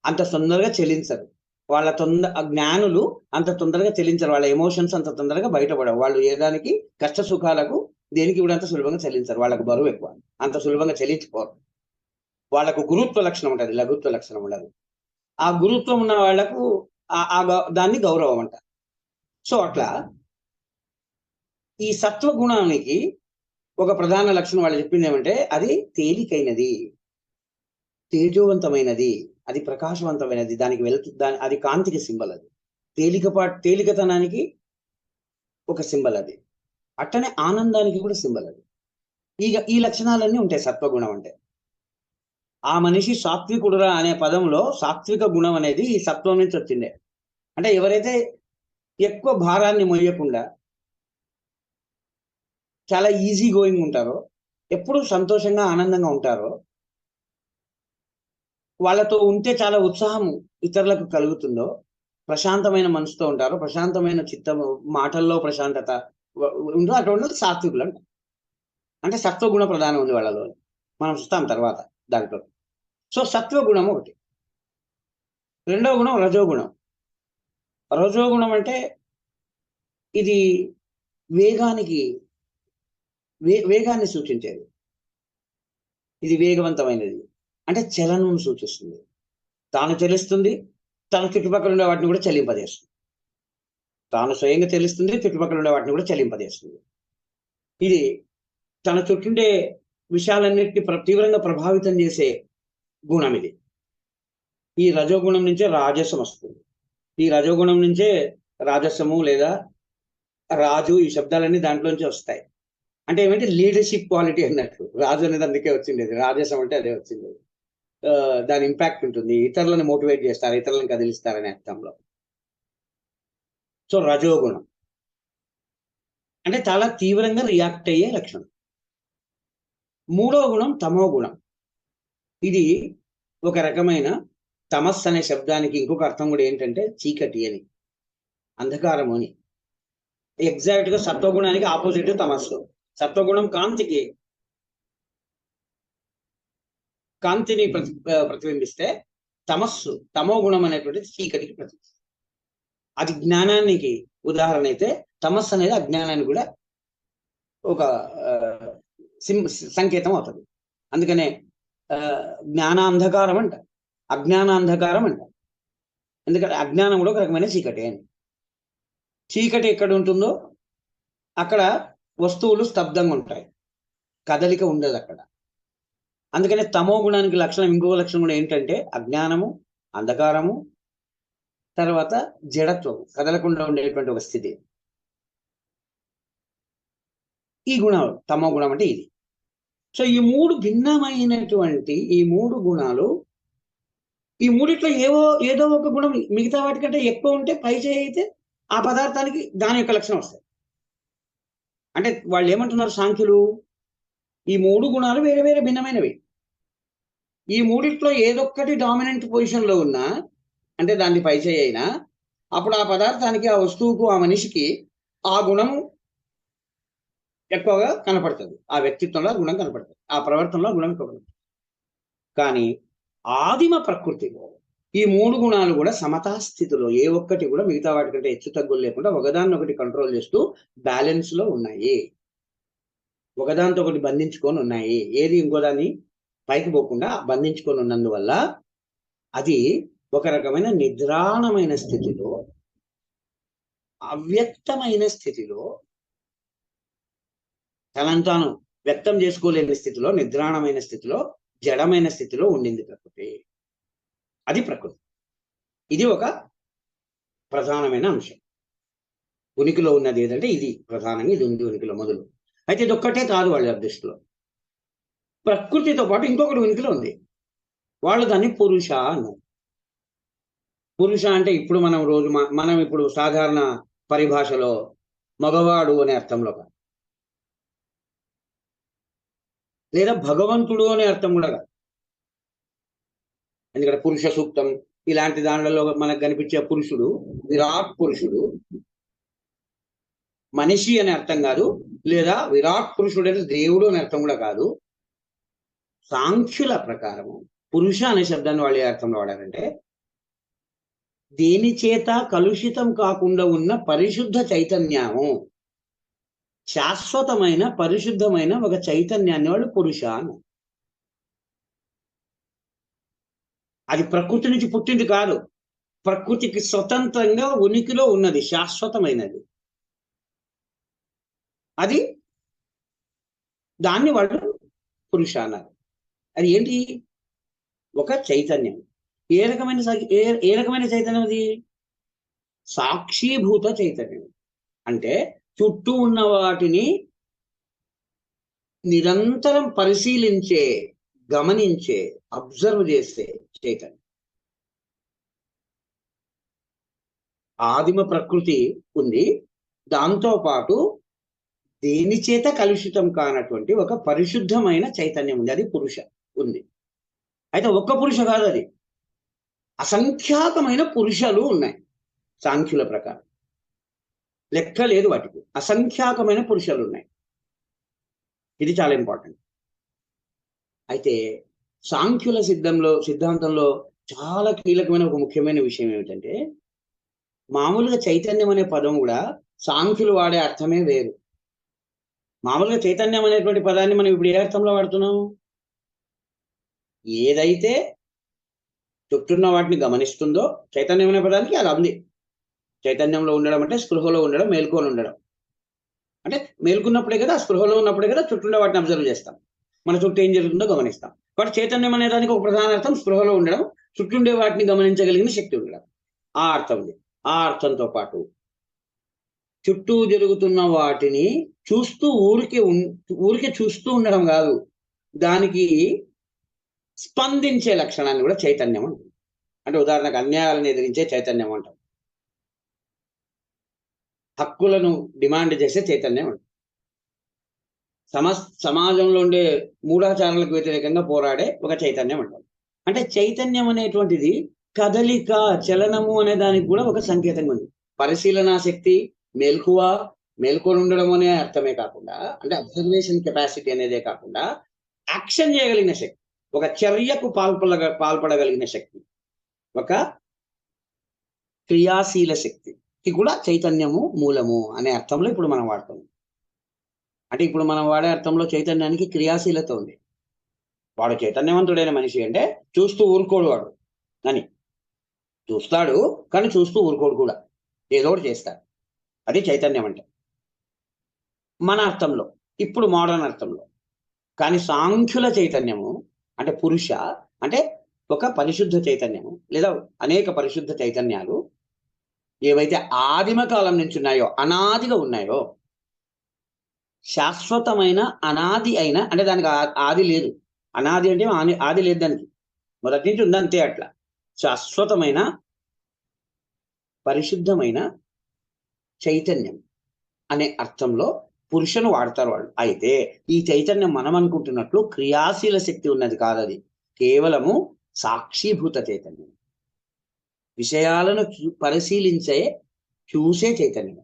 అంత తొందరగా చెలించరు వాళ్ళ జ్ఞానులు, అంత తొందరగా చెల్లించరు. వాళ్ళ ఎమోషన్స్ అంత తొందరగా బయటపడవు. వాళ్ళు ఏదానికి కష్ట సుఖాలకు దేనికి కూడా అంత సులభంగా చెల్లించరు. వాళ్ళకు బరువు ఎక్కువ, అంత సులభంగా చెల్లించిపోరు. వాళ్ళకు గురుత్వ లక్షణం ఉంటుంది, లఘుత్వ లక్షణం ఉండదు. ఆ గురుత్వం ఉన్న వాళ్లకు దాన్ని గౌరవం అంటారు. సో అట్లా ఈ సత్వగుణానికి ఒక ప్రధాన లక్షణం వాళ్ళు చెప్పింది ఏమంటే అది తేలికైనది, తేజోవంతమైనది, అది ప్రకాశవంతమైనది, దానికి అది కాంతికి సింబల్. అది తేలికతనానికి ఒక సింబల్. అది అట్టనే ఆనందానికి కూడా సింబల్. అది ఈ లక్షణాలన్నీ ఉంటాయి సత్వగుణం అంటే. ఆ మనిషి సాత్వికుడురా అనే పదంలో సాత్విక గుణం అనేది ఈ సత్వం నుంచి వచ్చిందే. అంటే ఎవరైతే ఎక్కువ భారాన్ని మొయ్యకుండా చాలా ఈజీ గోయింగ్ ఉంటారో, ఎప్పుడు సంతోషంగా ఆనందంగా ఉంటారో, వాళ్ళతో ఉంటే చాలా ఉత్సాహం ఇతరులకు కలుగుతుందో, ప్రశాంతమైన మనసుతో ఉంటారో, ప్రశాంతమైన చిత్తము, మాటల్లో ప్రశాంతత ఉందో అటువంటి సాత్వికులు అంటే సత్వగుణ ప్రధానం ఉంది వాళ్ళలో. మనం చూస్తాం తర్వాత దాంట్లో. సో సత్వగుణం ఒకటి. రెండవ గుణం రజోగుణం. రజోగుణం అంటే ఇది వేగాన్ని సూచించేది. ఇది వేగవంతమైనది అంటే చలనం సూచిస్తుంది. తాను చెల్లిస్తుంది, తన చుట్టుపక్కల ఉండే వాటిని కూడా చెల్లింపజేస్తుంది. తాను స్వయంగా చెల్లిస్తుంది, చుట్టుపక్కల ఉండే వాటిని కూడా చెల్లింపజేస్తుంది. ఇది తన చుట్టుండే విషయాలన్నిటిని తీవ్రంగా ప్రభావితం చేసే గుణం ఇది. ఈ రజోగుణం నుంచే రాజసం వస్తుంది. ఈ రజోగుణం నుంచే రాజసము లేదా రాజు, ఈ శబ్దాలన్నీ దాంట్లోంచి వస్తాయి. అంటే ఏమంటే లీడర్షిప్ క్వాలిటీ అన్నట్టు. రాజు అనేది అందుకే వచ్చిండేది, రాజసం అంటే అదే వచ్చింది. దాని ఇంపాక్ట్ ఉంటుంది, ఇతరులను మోటివేట్ చేస్తారు, ఇతరులను కదిలిస్తారనే అర్థంలో. సో రజోగుణం అంటే చాలా తీవ్రంగా రియాక్ట్ అయ్యే లక్షణం. మూడవ గుణం తమో గుణం. ఇది ఒక రకమైన తమస్ అనే శబ్దానికి ఇంకొక అర్థం కూడా ఏంటంటే చీకటి అని, అంధకారము అని. ఎగ్జాక్ట్ గా సత్వగుణానికి ఆపోజిట్ తమస్సు. సత్వగుణం కాంతిని ప్రతిబింబిస్తే తమస్సు తమో గుణం అనేటువంటిది చీకటికి ప్రతిబింబిస్తుంది. అది జ్ఞానానికి ఉదాహరణ అయితే తమస్సు అనేది అజ్ఞానానికి కూడా ఒక సంకేతం అవుతుంది. అందుకనే జ్ఞానాంధకారం అంట, అజ్ఞానాంధకారం అంట. ఎందుకంటే అజ్ఞానం కూడా ఒక రకమైన చీకటి అని. చీకటి ఎక్కడ ఉంటుందో అక్కడ వస్తువులు స్తబ్దంగా ఉంటాయి, కదలిక ఉండదు అక్కడ. అందుకనే తమో గుణానికి లక్షణం, ఇంకొక లక్షణం కూడా ఏంటంటే అజ్ఞానము, అంధకారము, తర్వాత జడత్వం, కదలకుండా ఉండేటువంటి ఒక స్థితి. ఈ గుణాలు తమో గుణం అంటే ఇది. సో ఈ మూడు భిన్నమైనటువంటి ఈ మూడు గుణాలు, ఈ మూడిట్లో ఏదో ఒక గుణం మిగతా వాటికంటే ఎక్కువ ఉంటే పై చేయి అయితే ఆ పదార్థానికి దాని యొక్క లక్షణం వస్తాయి. అంటే వాళ్ళు ఏమంటున్నారు సాంఖ్యులు, ఈ మూడు గుణాలు వేరే వేరే భిన్నమైనవి. ఈ మూడిట్లో ఏదొక్కటి డామినెంట్ పొజిషన్ లో ఉన్నా, అంటే దాన్ని పై చేయి అయినా, అప్పుడు ఆ పదార్థానికి, ఆ వస్తువుకు, ఆ మనిషికి ఆ గుణం ఎక్కువగా కనపడుతుంది, ఆ వ్యక్తిత్వంలో గుణం కనపడుతుంది, ఆ ప్రవర్తనలో గుణం కనపడుతుంది. కానీ ఆదిమ ప్రకృతిలో ఈ మూడు గుణాలు కూడా సమతా స్థితిలో, ఏ ఒక్కటి కూడా మిగతా వాటికంటే హెచ్చు తగ్గులు లేకుండా ఒకదాన్ని ఒకటి కంట్రోల్ చేస్తూ బ్యాలెన్స్ లో ఉన్నాయి, ఒకదానితో ఒకటి బంధించుకొని ఉన్నాయి. ఏది ఇంకోదాన్ని పైకి పోకుండా బంధించుకొని ఉన్నందువల్ల అది ఒక రకమైన నిద్రాణమైన స్థితిలో, అవ్యక్తమైన స్థితిలో, తనను తాను వ్యక్తం చేసుకోలేని స్థితిలో, నిద్రాణమైన స్థితిలో, జడమైన స్థితిలో ఉండింది ప్రకృతి. అది ప్రకృతి. ఇది ఒక ప్రధానమైన అంశం. ఉనికిలో ఉన్నది ఏదంటే ఇది ప్రధానంగా, ఇది ఉంది ఉనికిలో మొదలు. అయితే ఇది ఒక్కటే కాదు వాళ్ళ దృష్టిలో. ప్రకృతితో పాటు ఇంకొకటి ఉనికిలో ఉంది, వాళ్ళు దాన్ని పురుష అన్నారు. పురుష అంటే ఇప్పుడు మనం ఇప్పుడు సాధారణ పరిభాషలో మగవాడు అనే అర్థంలో కాదు, లేదా భగవంతుడు అనే అర్థం కూడా కాదు. ఎందుకంటే పురుష సూక్తం ఇలాంటి దానిలలో మనకు కనిపించే పురుషుడు విరాట్ పురుషుడు, మనిషి అనే అర్థం కాదు, లేదా విరాట్ పురుషుడు అంటే దేవుడు అనే అర్థం కూడా కాదు. సాంఖ్యుల ప్రకారము పురుష అనే శబ్దాన్ని వాళ్ళు ఏ అర్థంలో వాడారంటే, దేని చేత కలుషితం కాకుండా ఉన్న పరిశుద్ధ చైతన్యము, శాశ్వతమైన పరిశుద్ధమైన ఒక చైతన్యాన్ని వాళ్ళు పురుష అన్నారు. అది ప్రకృతి నుంచి పుట్టింది కాదు, ప్రకృతికి స్వతంత్రంగా ఉనికిలో ఉన్నది, శాశ్వతమైనది. అది దాన్ని వాళ్ళు పురుష అన్నారు. అది ఏంటి? ఒక చైతన్యం. ఏ రకమైన చైతన్యం అది? సాక్షీభూత చైతన్యం. అంటే చుట్టూ ఉన్న వాటిని నిరంతరం పరిశీలించే, గమనించే, అబ్జర్వ్ చేసే చైతన్యం. ఆదిమ ప్రకృతి ఉంది, దాంతో పాటు దేని చేత కలుషితం కానటువంటి ఒక పరిశుద్ధమైన చైతన్యం ఉంది, అది పురుష ఉంది. అయితే ఒక్క పురుష కాదు, అది అసంఖ్యాకమైన పురుషులు ఉన్నాయి. సాంఖ్యుల ప్రకారం లెక్క లేదు వాటికి, అసంఖ్యాకమైన పురుషులు ఉన్నాయి. ఇది చాలా ఇంపార్టెంట్. అయితే సాంఖ్యుల సిద్ధాంతంలో చాలా కీలకమైన ఒక ముఖ్యమైన విషయం ఏమిటంటే, మామూలుగా చైతన్యం అనే పదం కూడా సాంఖ్యులు వాడే అర్థమే వేరు. మామూలుగా చైతన్యం అనేటువంటి పదాన్ని మనం ఇప్పుడు ఏ అర్థంలో వాడుతున్నాము? ఏదైతే చుట్టూన్న వాటిని గమనిస్తుందో, చైతన్యం అనే పదానికి అది ఉంది. చైతన్యంలో ఉండడం అంటే స్పృహలో ఉండడం, మేల్కొని ఉండడం. అంటే మేల్కున్నప్పుడే కదా, స్పృహలో ఉన్నప్పుడే కదా చుట్టూన్న వాటిని అబ్జర్వ్ చేస్తాం, మన చుట్టూ ఏం జరుగుతుందో గమనిస్తాం. కాబట్టి చైతన్యం అనే దానికి ఒక ప్రధాన అర్థం స్పృహలో ఉండడం, చుట్టూండే వాటిని గమనించగలిగిన శక్తి ఉండడం, ఆ అర్థం ఉంది. ఆ అర్థంతో పాటు చుట్టూ జరుగుతున్న వాటిని చూస్తూ ఊరికే చూస్తూ ఉండడం కాదు, దానికి స్పందించే లక్షణాన్ని కూడా చైతన్యం అంటుంది. అంటే ఉదాహరణకు అన్యాయాలను ఎదిరించే చైతన్యం అంటాం. హక్కులను డిమాండ్ చేసే చైతన్యం అంటారు. సమాజంలో ఉండే మూఢాచారాలకు వ్యతిరేకంగా పోరాడే ఒక చైతన్యం అంటారు. అంటే చైతన్యం అనేటువంటిది కదలిక, చలనము అనే దానికి కూడా ఒక సంకేతంగా ఉంది. పరిశీలనా శక్తి, మెలకువ, మేల్కొని ఉండడం అనే అర్థమే కాకుండా, అంటే అబ్జర్వేషన్ కెపాసిటీ అనేదే కాకుండా యాక్షన్ చేయగలిగిన శక్తి, ఒక చర్యకు పాల్పడగలిగిన శక్తి, ఒక క్రియాశీల శక్తికి కూడా చైతన్యము మూలము అనే అర్థంలో ఇప్పుడు మనం వాడుతాం. అంటే ఇప్పుడు మనం వాడే అర్థంలో చైతన్యానికి క్రియాశీలత ఉంది. వాడు చైతన్యవంతుడైన మనిషి అంటే చూస్తూ ఊరుకోడు వాడు అని. చూస్తాడు కానీ చూస్తూ ఊరుకోడు కూడా, ఏదో ఒకటి చేస్తాడు. అది చైతన్యం అంటే మన అర్థంలో, ఇప్పుడు మోడర్న్ అర్థంలో. కానీ సాంఖ్యుల చైతన్యము అంటే పురుష అంటే ఒక పరిశుద్ధ చైతన్యము, లేదా అనేక పరిశుద్ధ చైతన్యాలు ఏవైతే ఆదిమ కాలం నుంచి ఉన్నాయో, అనాదిగా ఉన్నాయో, శాశ్వతమైన అనాది అయిన, అంటే దానికి ఆది లేదు. అనాది అంటే ఆది లేదు, దానికి మొదటి నుంచి ఉందంతే. అట్లా శాశ్వతమైన పరిశుద్ధమైన చైతన్యం అనే అర్థంలో పురుషను వాడతారు వాళ్ళు. అయితే ఈ చైతన్యం మనం అనుకుంటున్నట్లు క్రియాశీల శక్తి ఉన్నది కాదు. అది కేవలము సాక్షీభూత చైతన్యం, విషయాలను పరిశీలించే, చూసే చైతన్యం.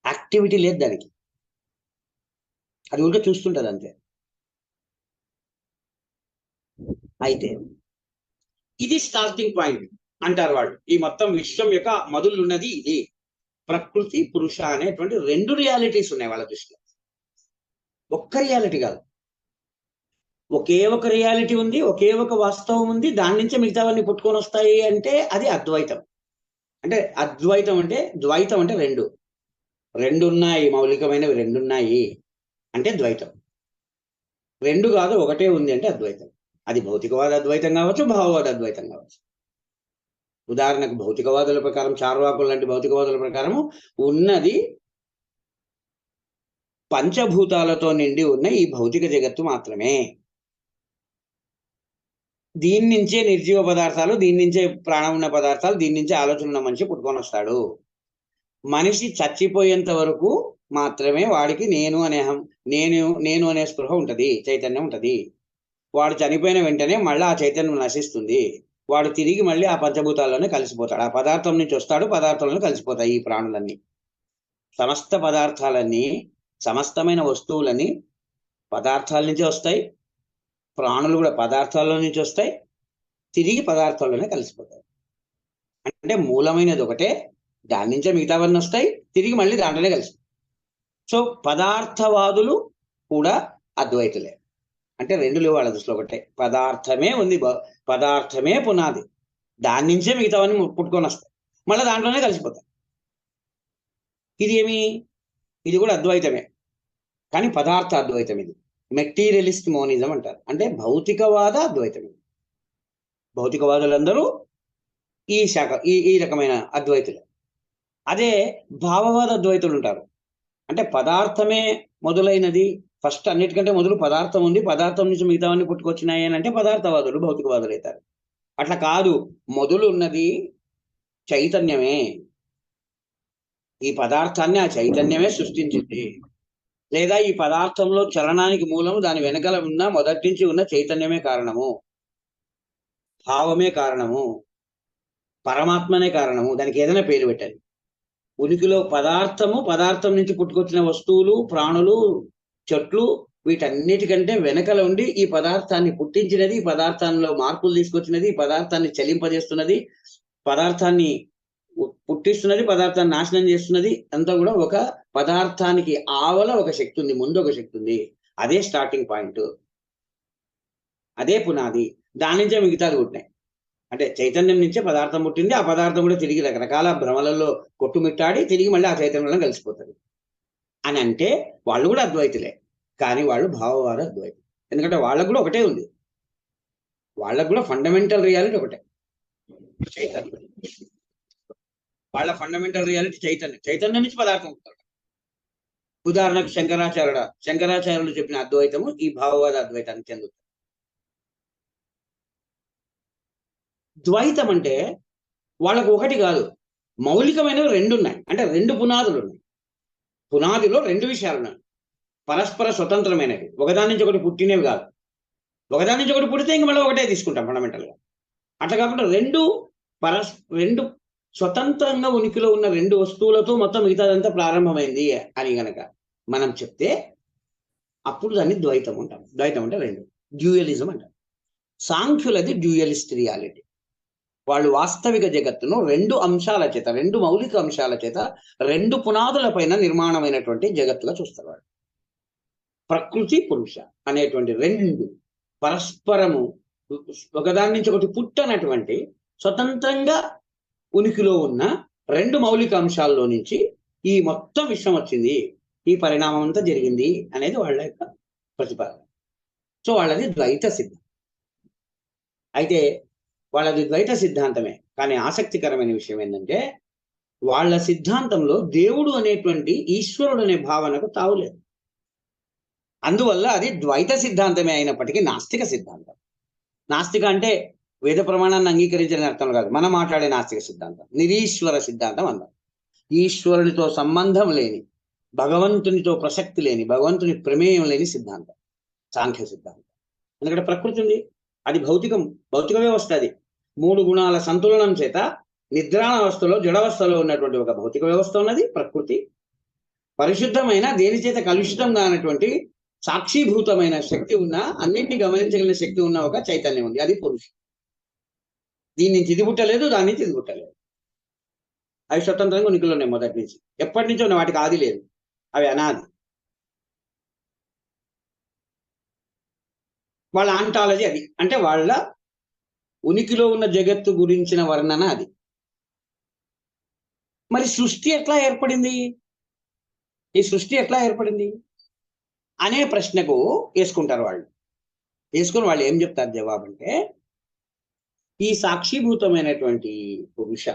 యాక్టివిటీ లేదు దానికి, అది ఉంటే చూస్తుంటది అంతే. అయితే ఇది స్టార్టింగ్ పాయింట్ అంటారు వాళ్ళు. ఈ మొత్తం విశ్వం యొక్క మొదలున్నది ఇది. ప్రకృతి, పురుష అనేటువంటి రెండు రియాలిటీస్ ఉన్నాయి వాళ్ళ దృష్టిలో, ఒక్క రియాలిటీ కాదు. ఒకే ఒక రియాలిటీ ఉంది, ఒకే ఒక వాస్తవం ఉంది, దాని నుంచే మిగతావన్నీ పుట్టుకొని వస్తాయి అంటే అది అద్వైతం. అంటే అద్వైతం అంటే, ద్వైతం అంటే రెండు ఉన్నాయి, మౌలికమైనవి రెండు ఉన్నాయి అంటే ద్వైతం. రెండు కాదు, ఒకటే ఉంది అంటే అద్వైతం. అది భౌతికవాద అద్వైతం కావచ్చు, భావవాద అద్వైతం కావచ్చు. ఉదాహరణకు భౌతికవాదుల ప్రకారం, చార్వాకులు లాంటి భౌతికవాదుల ప్రకారము ఉన్నది పంచభూతాలతో నిండి ఉన్న ఈ భౌతిక జగత్తు మాత్రమే. దీని నుంచే నిర్జీవ పదార్థాలు, దీని నుంచే ప్రాణం ఉన్న పదార్థాలు, దీని నుంచే ఆలోచన ఉన్న మనిషి పుట్టుకొని వస్తాడు. మనిషి చచ్చిపోయేంత వరకు మాత్రమే వాడికి నేను అనే స్పృహ ఉంటది, చైతన్యం ఉంటది. వాడు చనిపోయిన వెంటనే మళ్ళీ ఆ చైతన్యం నశిస్తుంది. వాడు తిరిగి మళ్ళీ ఆ పంచభూతాల్లోనే కలిసిపోతాడు. ఆ పదార్థం నుంచి వస్తాడు, పదార్థంలో కలిసిపోతాయి ఈ ప్రాణులన్నీ. సమస్త పదార్థాలన్నీ, సమస్తమైన వస్తువులని పదార్థాల నుంచి వస్తాయి, ప్రాణులు కూడా పదార్థాల్లో నుంచి వస్తాయి, తిరిగి పదార్థాల్లోనే కలిసిపోతాయి. అంటే మూలమైనది ఒకటే, దాని నుంచే మిగతావన్నీ వస్తాయి, తిరిగి మళ్ళీ దాంట్లోనే కలిసి. సో పదార్థవాదులు కూడా అద్వైతులే. అంటే రెండు లేవు వాళ్ళ దృష్టిలో, ఒకటే పదార్థమే ఉంది, పదార్థమే పునాది, దాని నుంచే మిగతావన్నీ పుట్టుకొని వస్తాయి, మళ్ళీ దాంట్లోనే కలిసిపోతాయి. ఇది కూడా అద్వైతమే, కానీ పదార్థ అద్వైతం. ఇది మెటీరియలిస్ట్ మోనిజం అంటారు. అంటే భౌతికవాద అద్వైతం. భౌతికవాదులందరూ ఈ శాఖ, ఈ రకమైన అద్వైతులు. అదే భావవాద అద్వైతులు ఉంటారు. అంటే పదార్థమే మొదలైనది, ఫస్ట్ అన్నిటికంటే మొదలు పదార్థం ఉంది, పదార్థం నుంచి మిగతావన్నీ పుట్టుకొచ్చినాయి అని అంటే పదార్థవాదులు, భౌతికవాదులు అవుతారు. అట్లా కాదు, మొదలు ఉన్నది చైతన్యమే, ఈ పదార్థాన్ని ఆ చైతన్యమే సృష్టించింది, లేదా ఈ పదార్థంలో చలనానికి మూలము దాని వెనకాల ఉన్న మొదటి నుంచి ఉన్న చైతన్యమే కారణము, భావమే కారణము, పరమాత్మనే కారణము. దానికి ఏదైనా పేరు పెట్టాలి. ఉనికిలో పదార్థం నుంచి పుట్టుకొచ్చిన వస్తువులు, ప్రాణులు, చెట్లు, వీటన్నిటికంటే వెనకల ఉండి ఈ పదార్థాన్ని పుట్టించినది, ఈ పదార్థంలో మార్పులు తీసుకొచ్చినది, ఈ పదార్థాన్ని చలింపజేస్తున్నది, పదార్థాన్ని పుట్టిస్తున్నది, పదార్థాన్ని నాశనం చేస్తున్నది, అంతా కూడా ఒక పదార్థానికి ఆవల ఒక శక్తి ఉంది, ముందు ఒక శక్తి ఉంది. అదే స్టార్టింగ్ పాయింట్, అదే పునాది. దాని నుంచే మిగతాది పుట్టినాయి. అంటే చైతన్యం నుంచే పదార్థం పుట్టింది, ఆ పదార్థం కూడా తిరిగి రకరకాల భ్రమలలో కొట్టుమిట్టాడి తిరిగి మళ్ళీ ఆ చైతన్యంలో కలిసిపోతుంది అని అంటే వాళ్ళు కూడా అద్వైతులే, కానీ వాళ్ళు భావవాద అద్వైతం. ఎందుకంటే వాళ్ళకు కూడా ఒకటే ఉంది, వాళ్ళకు కూడా ఫండమెంటల్ రియాలిటీ ఒకటే, చైతన్యం. వాళ్ళ ఫండమెంటల్ రియాలిటీ చైతన్యం నుంచి పదార్థం ఉంటారు. ఉదాహరణకు శంకరాచార్యులు చెప్పిన అద్వైతము ఈ భావవాద అద్వైతానికి చెందుతుంది. ద్వైతం అంటే వాళ్ళకు ఒకటి కాదు, మౌలికమైనవి రెండు ఉన్నాయి, అంటే రెండు పునాదులు ఉన్నాయి. పునాదిలో రెండు విషయాలు ఉన్నాయి, పరస్పర స్వతంత్రమైనవి, ఒకదాని నుంచి ఒకటి పుట్టినవి కాదు. ఒకదాని నుంచి ఒకటి పుడితే ఇంక మళ్ళీ ఒకటే తీసుకుంటాం ఫండమెంటల్గా. అట్లా కాకుండా రెండు స్వతంత్రంగా ఉనికిలో ఉన్న రెండు వస్తువులతో మొత్తం మిగతాదంతా ప్రారంభమైంది అని గనక మనం చెప్తే అప్పుడు దాన్ని ద్వైతం అంటాం. ద్వైతం అంటే రెండు, డ్యూయలిజం అంటాం. సాంఖ్యులది డ్యూయలిస్ట్ రియాలిటీ. వాళ్ళు వాస్తవిక జగత్తును రెండు అంశాల చేత, రెండు మౌలిక అంశాల చేత, రెండు పునాదుల పైన నిర్మాణమైనటువంటి జగత్తుగా చూస్తారు. వాళ్ళు ప్రకృతి పురుష అనేటువంటి రెండు పరస్పరము ఒకదాని నుంచి ఒకటి పుట్టనటువంటి స్వతంత్రంగా ఉనికిలో ఉన్న రెండు మౌలిక అంశాల్లో నుంచి ఈ మొత్తం విశ్వం వచ్చింది, ఈ పరిణామం అంతా జరిగింది అనేది వాళ్ళ యొక్క ప్రతిపాదన. సో వాళ్ళది ద్వైత సిద్ధాంతం. అయితే వాళ్ళది ద్వైత సిద్ధాంతమే, కానీ ఆసక్తికరమైన విషయం ఏంటంటే వాళ్ళ సిద్ధాంతంలో దేవుడు అనేటువంటి ఈశ్వరుడు అనే భావనకు తావులేదు. అందువల్ల అది ద్వైత సిద్ధాంతమే అయినప్పటికీ నాస్తిక సిద్ధాంతం. నాస్తిక అంటే వేద ప్రమాణాన్ని అంగీకరించిన అర్థం కాదు, మనం మాట్లాడే నాస్తిక సిద్ధాంతం నిరీశ్వర సిద్ధాంతం అన్నారు. ఈశ్వరునితో సంబంధం లేని, భగవంతునితో ప్రసక్తి లేని, భగవంతుని ప్రమేయం లేని సిద్ధాంతం సాంఖ్య సిద్ధాంతం. ఎందుకంటే ప్రకృతి ఉంది, అది భౌతిక వ్యవస్థ. అది మూడు గుణాల సంతులనం చేత నిద్రావస్థలో జడవస్థలో ఉన్నటువంటి ఒక భౌతిక వ్యవస్థ ఉన్నది ప్రకృతి. పరిశుద్ధమైన, దేని చేత కలుషితం కానటువంటి సాక్షిభూతమైన శక్తి ఉన్న, అన్నింటినీ గమనించగలిగిన శక్తి ఉన్న ఒక చైతన్యం ఉంది, అది పురుషుడు. దీని నుంచి ఇది పుట్టలేదు, దాని నుంచి ఇది పుట్టలేదు. అవి స్వతంత్రంగా ఉనికిలో ఉన్నాయి మొదటి నుంచి, ఎప్పటి నుంచో వాటికి ఆది లేదు, అవి అనాది. వాళ్ళ ఆంటాలజీ అది, అంటే వాళ్ళ ఉనికిలో ఉన్న జగత్తు గురించిన వర్ణన అది. మరి సృష్టి ఎట్లా ఏర్పడింది, ఈ సృష్టి ఎట్లా ఏర్పడింది అనే ప్రశ్నకు వేసుకుంటారు వాళ్ళు. వేసుకుని వాళ్ళు ఏం చెప్తారు జవాబు అంటే, ఈ సాక్షిభూతమైనటువంటి పురుష,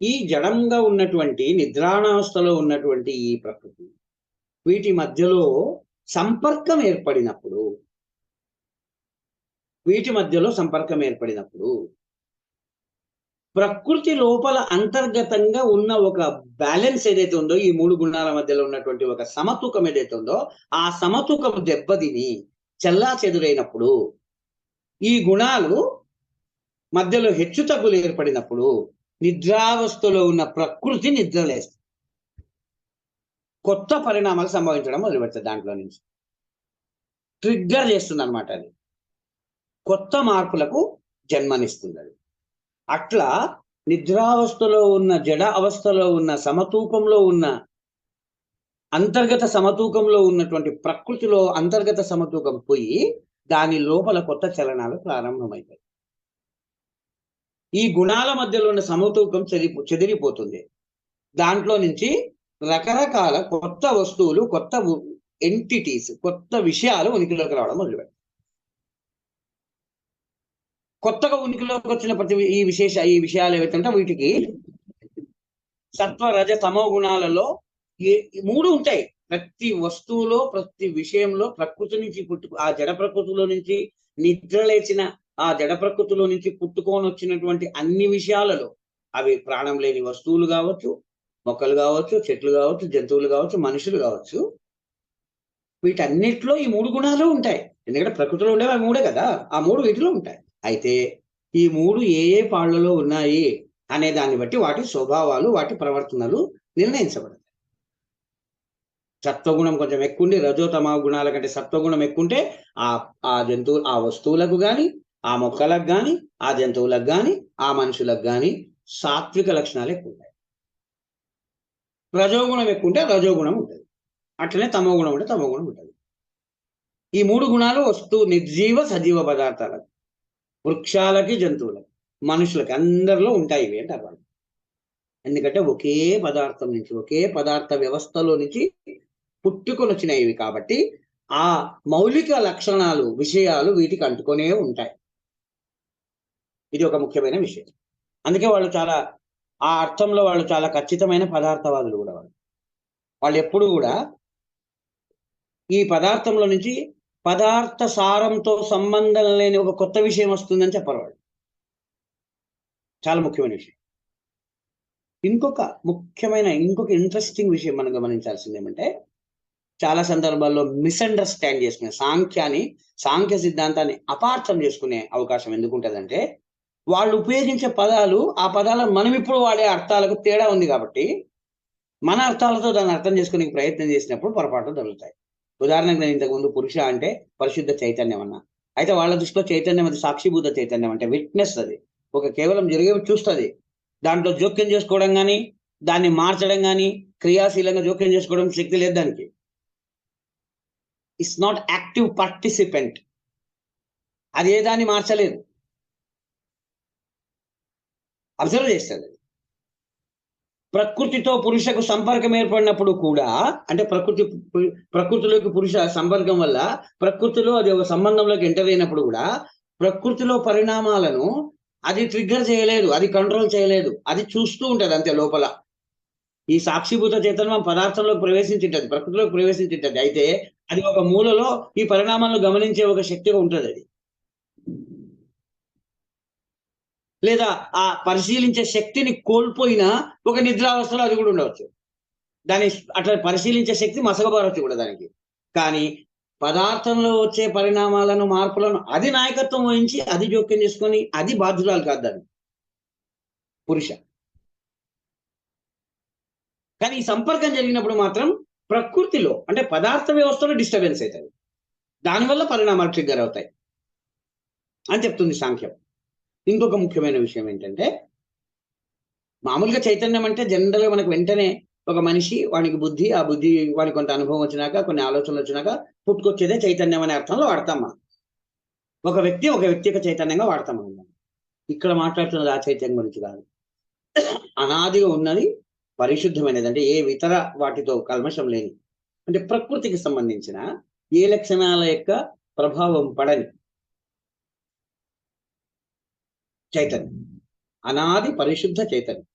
ఈ జడంగా ఉన్నటువంటి నిద్రాణావస్థలో ఉన్నటువంటి ఈ ప్రకృతి, వీటి మధ్యలో సంపర్కం ఏర్పడినప్పుడు ప్రకృతి లోపల అంతర్గతంగా ఉన్న ఒక బ్యాలెన్స్ ఏదైతే ఉందో, ఈ మూడు గుణాల మధ్యలో ఉన్నటువంటి ఒక సమతూకం ఏదైతే ఉందో, ఆ సమతూకం దెబ్బతిని చెల్లా చెదురైనప్పుడు, ఈ గుణాలు మధ్యలో హెచ్చు తగ్గులు ఏర్పడినప్పుడు నిద్రావస్థలో ఉన్న ప్రకృతి నిద్రలేస్తుంది, కొత్త పరిణామాలు సంభవించడం మొదలుపెడుతుంది. దాంట్లో నుంచి ట్రిగ్గర్ చేస్తుంది అనమాట. అది కొత్త మార్పులకు జన్మనిస్తుంది. అది అట్లా నిద్రావస్థలో ఉన్న, జడ అవస్థలో ఉన్న, సమతూకంలో ఉన్న, అంతర్గత సమతూకంలో ఉన్నటువంటి ప్రకృతిలో అంతర్గత సమతూకం పోయి దాని లోపల కొత్త చలనాలు ప్రారంభమవుతాయి. ఈ గుణాల మధ్యలో ఉన్న సమతూకం చెదిరిపోతుంది. దాంట్లో నుంచి రకరకాల కొత్త వస్తువులు, కొత్త ఎంటిటీస్, కొత్త విషయాలు ఉనికిలోకి రావడం మొదలుపెట్టాయి. కొత్తగా ఉనికిలోకి వచ్చిన ఈ విషయాలు ఏవైతే వీటికి సత్వ రజ తమో గుణాలలో మూడు ఉంటాయి. ప్రతి వస్తువులో, ప్రతి విషయంలో ప్రకృతి నుంచి ఆ జడ ప్రకృతిలో నుంచి నిద్రలేచిన, ఆ జడ ప్రకృతిలో నుంచి పుట్టుకొని వచ్చినటువంటి అన్ని విషయాలలో, అవి ప్రాణం లేని వస్తువులు కావచ్చు, మొక్కలు కావచ్చు, చెట్లు కావచ్చు, జంతువులు కావచ్చు, మనుషులు కావచ్చు, వీటన్నిటిలో ఈ మూడు గుణాలు ఉంటాయి. ఎందుకంటే ప్రకృతిలో ఉండేవి ఆ మూడే కదా, ఆ మూడు వీటిలో ఉంటాయి. అయితే ఈ మూడు ఏ ఏ పాళ్లలో ఉన్నాయి అనే దాన్ని బట్టి వాటి స్వభావాలు, వాటి ప్రవర్తనలు నిర్ణయించబడతాయి. సత్వగుణం కొంచెం ఎక్కువ ఉండి, రజోతమ గుణాల కంటే సత్వగుణం ఎక్కువ ఉంటే ఆ జంతువు, ఆ వస్తువులకు కానీ, ఆ మొక్కలకు కానీ, ఆ జంతువులకు కానీ, ఆ మనుషులకు కానీ సాత్విక లక్షణాలు ఎక్కువ ఉంటాయి. రజోగుణం ఎక్కువ ఉంటే రజోగుణం ఉంటుంది, అట్లనే తమో గుణం ఉంటే తమో గుణం ఉంటుంది. ఈ మూడు గుణాలు నిర్జీవ సజీవ పదార్థాలకు, వృక్షాలకి, జంతువులకి, మనుషులకి, అందరిలో ఉంటాయి ఇవి అంటారు వాళ్ళు. ఎందుకంటే ఒకే పదార్థం నుంచి, ఒకే పదార్థ వ్యవస్థలో నుంచి పుట్టుకొని వచ్చినాయి కాబట్టి ఆ మౌలిక లక్షణాలు, విషయాలు వీటికి అంటుకొనే ఉంటాయి. ఇది ఒక ముఖ్యమైన విషయం. అందుకే వాళ్ళు చాలా, ఆ అర్థంలో వాళ్ళు చాలా ఖచ్చితమైన పదార్థవాదులు కూడా. వాళ్ళు ఎప్పుడు కూడా ఈ పదార్థంలో నుంచి పదార్థ సారంతో సంబంధం లేని ఒక కొత్త విషయం వస్తుందని చెప్పరు వాళ్ళు. చాలా ముఖ్యమైన విషయం. ఇంకొక ఇంట్రెస్టింగ్ విషయం మనం గమనించాల్సింది ఏమంటే, చాలా సందర్భాల్లో మిస్అండర్స్టాండ్ చేసుకునే సాంఖ్య సిద్ధాంతాన్ని అపార్థం చేసుకునే అవకాశం ఎందుకుంటదంటే, వాళ్ళు ఉపయోగించే పదాలు, ఆ పదాలను మనం ఇప్పుడు వాడే అర్థాలకు తేడా ఉంది కాబట్టి, మన అర్థాలతో దాన్ని అర్థం చేసుకునే ప్రయత్నం చేసినప్పుడు పొరపాట్లు జరుగుతాయి. ఉదాహరణకు నేను ఇంతకుముందు పురుష అంటే పరిశుద్ధ చైతన్యం అన్నా. అయితే వాళ్ళ దృష్టిలో చైతన్యం అది సాక్షిభూత చైతన్యం అంటే విట్నెస్ అది. కేవలం జరిగేవి చూస్తది. దాంట్లో జోక్యం చేసుకోవడం గాని, దాన్ని మార్చడం గాని, క్రియాశీలంగా జోక్యం చేసుకోవడం శక్తి లేదు దానికి. It's not active participant. అది ఏ దాన్ని మార్చలేదు. అబ్జర్వ్ చేస్తది. ప్రకృతితో పురుషకు సంపర్కం ఏర్పడినప్పుడు కూడా, అంటే ప్రకృతిలోకి పురుష సంపర్కం వల్ల ప్రకృతిలో అది ఒక సంబంధంలోకి ఎంటర్ అయినప్పుడు కూడా, ప్రకృతిలో పరిణామాలను అది ట్రిగ్గర్ చేయలేదు, అది కంట్రోల్ చేయలేదు, అది చూస్తూ ఉంటది అంతే లోపల. ఈ సాక్షిభూత చైతన్యం పదార్థంలోకి ప్రవేశించింటది, ప్రకృతిలోకి ప్రవేశించింటది. అయితే అది ఒక మూలలో ఈ పరిణామాలను గమనించే ఒక శక్తిగా ఉంటది అది. లేదా ఆ పరిశీలించే శక్తిని కోల్పోయిన ఒక నిద్రావస్థలో అది కూడా ఉండవచ్చు. దాన్ని అట్లా పరిశీలించే శక్తి మసకబారొచ్చు కూడా దానికి. కానీ పదార్థంలో వచ్చే పరిణామాలను, మార్పులను అది నాయకత్వం వహించి, అది జోక్యం చేసుకొని, అది బాధ్యురాలు కాదు దాన్ని పురుష. కానీ ఈ సంపర్కం జరిగినప్పుడు మాత్రం ప్రకృతిలో అంటే పదార్థ వ్యవస్థలో డిస్టర్బెన్స్ అవుతుంది. దానివల్ల పరిణామాలు ట్రిగ్గర్ అవుతాయి అని చెప్తుంది సాంఖ్యం. ఇంకొక ముఖ్యమైన విషయం ఏంటంటే, మామూలుగా చైతన్యం అంటే జనరల్‌గా మనకు వెంటనే ఒక మనిషి, వానికి బుద్ధి, ఆ బుద్ధి వానికి కొంత అనుభవం వచ్చినాక, కొన్ని ఆలోచనలు వచ్చినాక పుట్టుకొచ్చేదే చైతన్యం అనే అర్థంలో వాడతాం మనం. ఒక వ్యక్తి యొక్క చైతన్యంగా వాడతాం మనం. ఇక్కడ మాట్లాడుతున్నది ఆ చైతన్యం గురించి కాదు. అనాదిగా ఉన్నది, పరిశుద్ధమైనది. అంటే ఏ ఇతర వాటితో కల్మషం లేని, అంటే ప్రకృతికి సంబంధించిన ఏ లక్షణాల యొక్క ప్రభావం పడని చైతన్యం. అనాది పరిశుద్ధ చైతన్యం.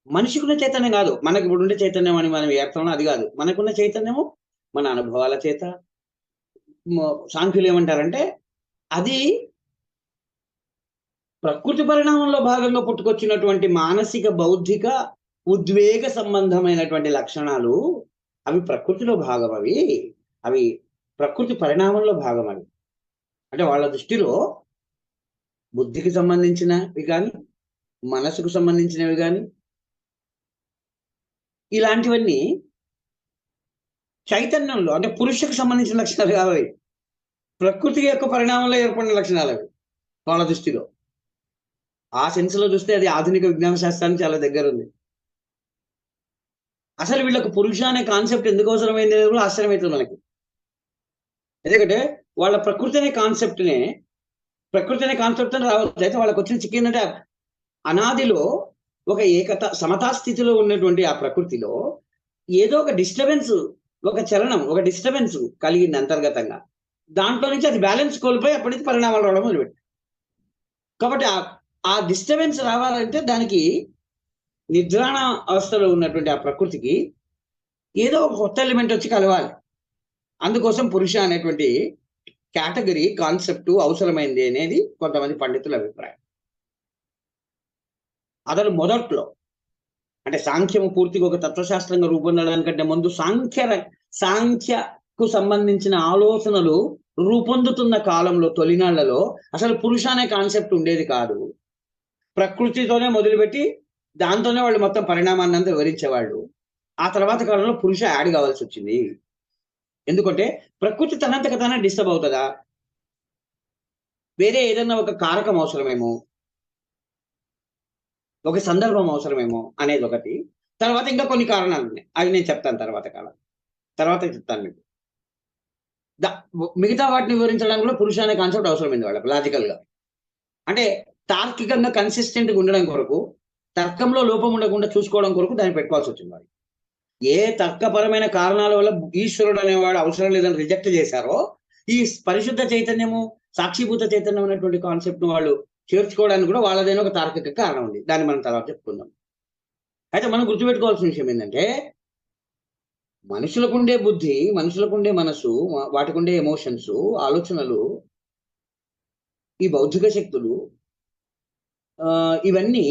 మనిషికున్న చైతన్యం కాదు. మనకి ఇప్పుడు ఉండే చైతన్యం అని మనం ఏర్పడడం అది కాదు. మనకున్న చైతన్యము మన అనుభవాల చేత, సాంఖ్యులు ఏమంటారంటే, అది ప్రకృతి పరిణామంలో భాగంగా పుట్టుకొచ్చినటువంటి మానసిక, బౌద్ధిక, ఉద్వేగ సంబంధమైనటువంటి లక్షణాలు. అవి ప్రకృతిలో భాగం. అవి ప్రకృతి పరిణామంలో భాగం అవి. అంటే వాళ్ళ దృష్టిలో బుద్ధికి సంబంధించినవి కానీ, మనసుకు సంబంధించినవి కానీ, ఇలాంటివన్నీ చైతన్యంలో అంటే పురుషుకు సంబంధించిన లక్షణాలు కావు. ప్రకృతి యొక్క పరిణామంలో ఏర్పడిన లక్షణాలు అవి వాళ్ళ దృష్టిలో. ఆ సెన్స్ లో చూస్తే అది ఆధునిక విజ్ఞాన శాస్త్రానికి చాలా దగ్గర ఉంది. అసలు వీళ్ళకు పురుష అనే కాన్సెప్ట్ ఎందుకు అవసరమైంది అనేది కూడా ఆశ్చర్యమవుతుంది మనకి. ఎందుకంటే వాళ్ళ ప్రకృతి అనే కాన్సెప్ట్ అని రావచ్చు. అయితే వాళ్ళకి వచ్చిన చిక్కిందంటే, అనాదిలో ఒక సమతా స్థితిలో ఉన్నటువంటి ఆ ప్రకృతిలో ఏదో ఒక డిస్టర్బెన్స్, ఒక చలనం, ఒక డిస్టర్బెన్స్ కలిగింది అంతర్గతంగా. దాంట్లో నుంచి అది బ్యాలెన్స్ కోల్పోయి అప్పటి నుంచి పరిణామాలు రావడం మొదలుపెట్టాయి. కాబట్టి ఆ డిస్టర్బెన్స్ రావాలంటే దానికి నిద్రాణ అవస్థలో ఉన్నటువంటి ఆ ప్రకృతికి ఏదో ఒక కొత్త ఎలిమెంట్ వచ్చి కలవాలి. అందుకోసం పురుష అనేటువంటి కేటగిరీ, కాన్సెప్ట్ అవసరమైంది అనేది కొంతమంది పండితుల అభిప్రాయం. అతను మొదట్లో అంటే సాంఖ్యము పూర్తిగా ఒక తత్వశాస్త్రంగా రూపొందడానికంటే ముందు సాంఖ్యకు సంబంధించిన ఆలోచనలు రూపొందుతున్న కాలంలో, తొలినాళ్లలో అసలు పురుష అనే కాన్సెప్ట్ ఉండేది కాదు. ప్రకృతితోనే మొదలుపెట్టి దాంతోనే వాళ్ళు మొత్తం పరిణామాన్ని అంతా వివరించేవాళ్ళు. ఆ తర్వాత కాలంలో పురుష యాడ్ కావాల్సి వచ్చింది. ఎందుకంటే ప్రకృతి తనంతకు తానే డిస్టర్బ్ అవుతుందా, వేరే ఏదన్నా ఒక కారకం అవసరమేమో, ఒక సందర్భం అవసరమేమో అనేది ఒకటి. తర్వాత ఇంకా కొన్ని కారణాలు ఉన్నాయి, అవి నేను చెప్తాను తర్వాత చెప్తాను మీకు. మిగతా వాటిని వివరించడానికి కూడా పురుష అనే కాన్సెప్ట్ అవసరమైంది వాళ్ళకి లాజికల్ గా. అంటే తార్కికంగా కన్సిస్టెంట్గా ఉండడం కొరకు, తర్కంలో లోపం ఉండకుండా చూసుకోవడం కొరకు దాన్ని పెట్టుకోవాల్సి వచ్చింది వాళ్ళు. ఏ తర్కపరమైన కారణాల వల్ల ఈశ్వరుడు అనేవాడు అవసరం లేదని రిజెక్ట్ చేశారో, ఈ పరిశుద్ధ చైతన్యము, సాక్షిభూత చైతన్యం అనేటువంటి కాన్సెప్ట్ ను వాళ్ళు చేర్చుకోవడానికి కూడా వాళ్ళదైనా ఒక తార్కిక కారణం ఉంది. దాన్ని మనం తర్వాత చెప్పుకుందాం. అయితే మనం గుర్తుపెట్టుకోవాల్సిన విషయం ఏంటంటే, మనుషులకుండే బుద్ధి, మనుషులకుండే మనసు, వాటికుండే ఎమోషన్స్, ఆలోచనలు, ఈ బౌద్ధిక శక్తులు, ఇవన్నీ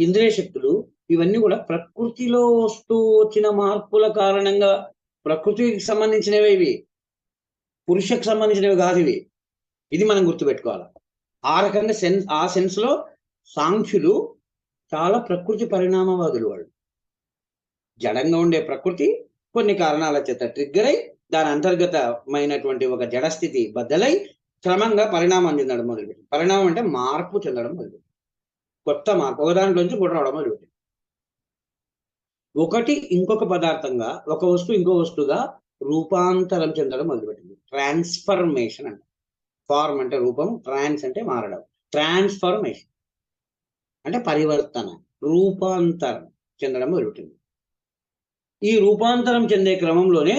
ఇంద్రియ శక్తులు, ఇవన్నీ కూడా ప్రకృతిలో వస్తూ వచ్చిన మార్పుల కారణంగా ప్రకృతికి సంబంధించినవి ఇవి, పురుషకు సంబంధించినవి కాదు ఇవి. ఇది మనం గుర్తుపెట్టుకోవాలి. ఆ రకంగా ఆ సెన్స్ లో సాంఖ్యులు చాలా ప్రకృతి పరిణామవాదులు. వాళ్ళు జడంగా ఉండే ప్రకృతి కొన్ని కారణాల చేత ట్రిగ్గర్ అయి దాని అంతర్గతమైనటువంటి ఒక జడస్థితి బద్దలై క్రమంగా పరిణామం చెందడం మొదలుపెట్టింది. పరిణామం అంటే మార్పు చెందడం మొదలుపెట్టింది, కొత్త మార్పు, ఒకదాంట్లోంచి కూడా రావడం మొదలుపెట్టింది. ఒకటి ఇంకొక పదార్థంగా, ఒక వస్తువు ఇంకో వస్తువుగా రూపాంతరం చెందడం మొదలుపెట్టింది. ట్రాన్స్ఫర్మేషన్ అంటే, ఫార్మ్ అంటే రూపం, ట్రాన్స్ అంటే మారడం, ట్రాన్స్ఫర్మేషన్ అంటే పరివర్తన, రూపాంతరం చెందడం మొదలుపెట్టింది. ఈ రూపాంతరం చెందే క్రమంలోనే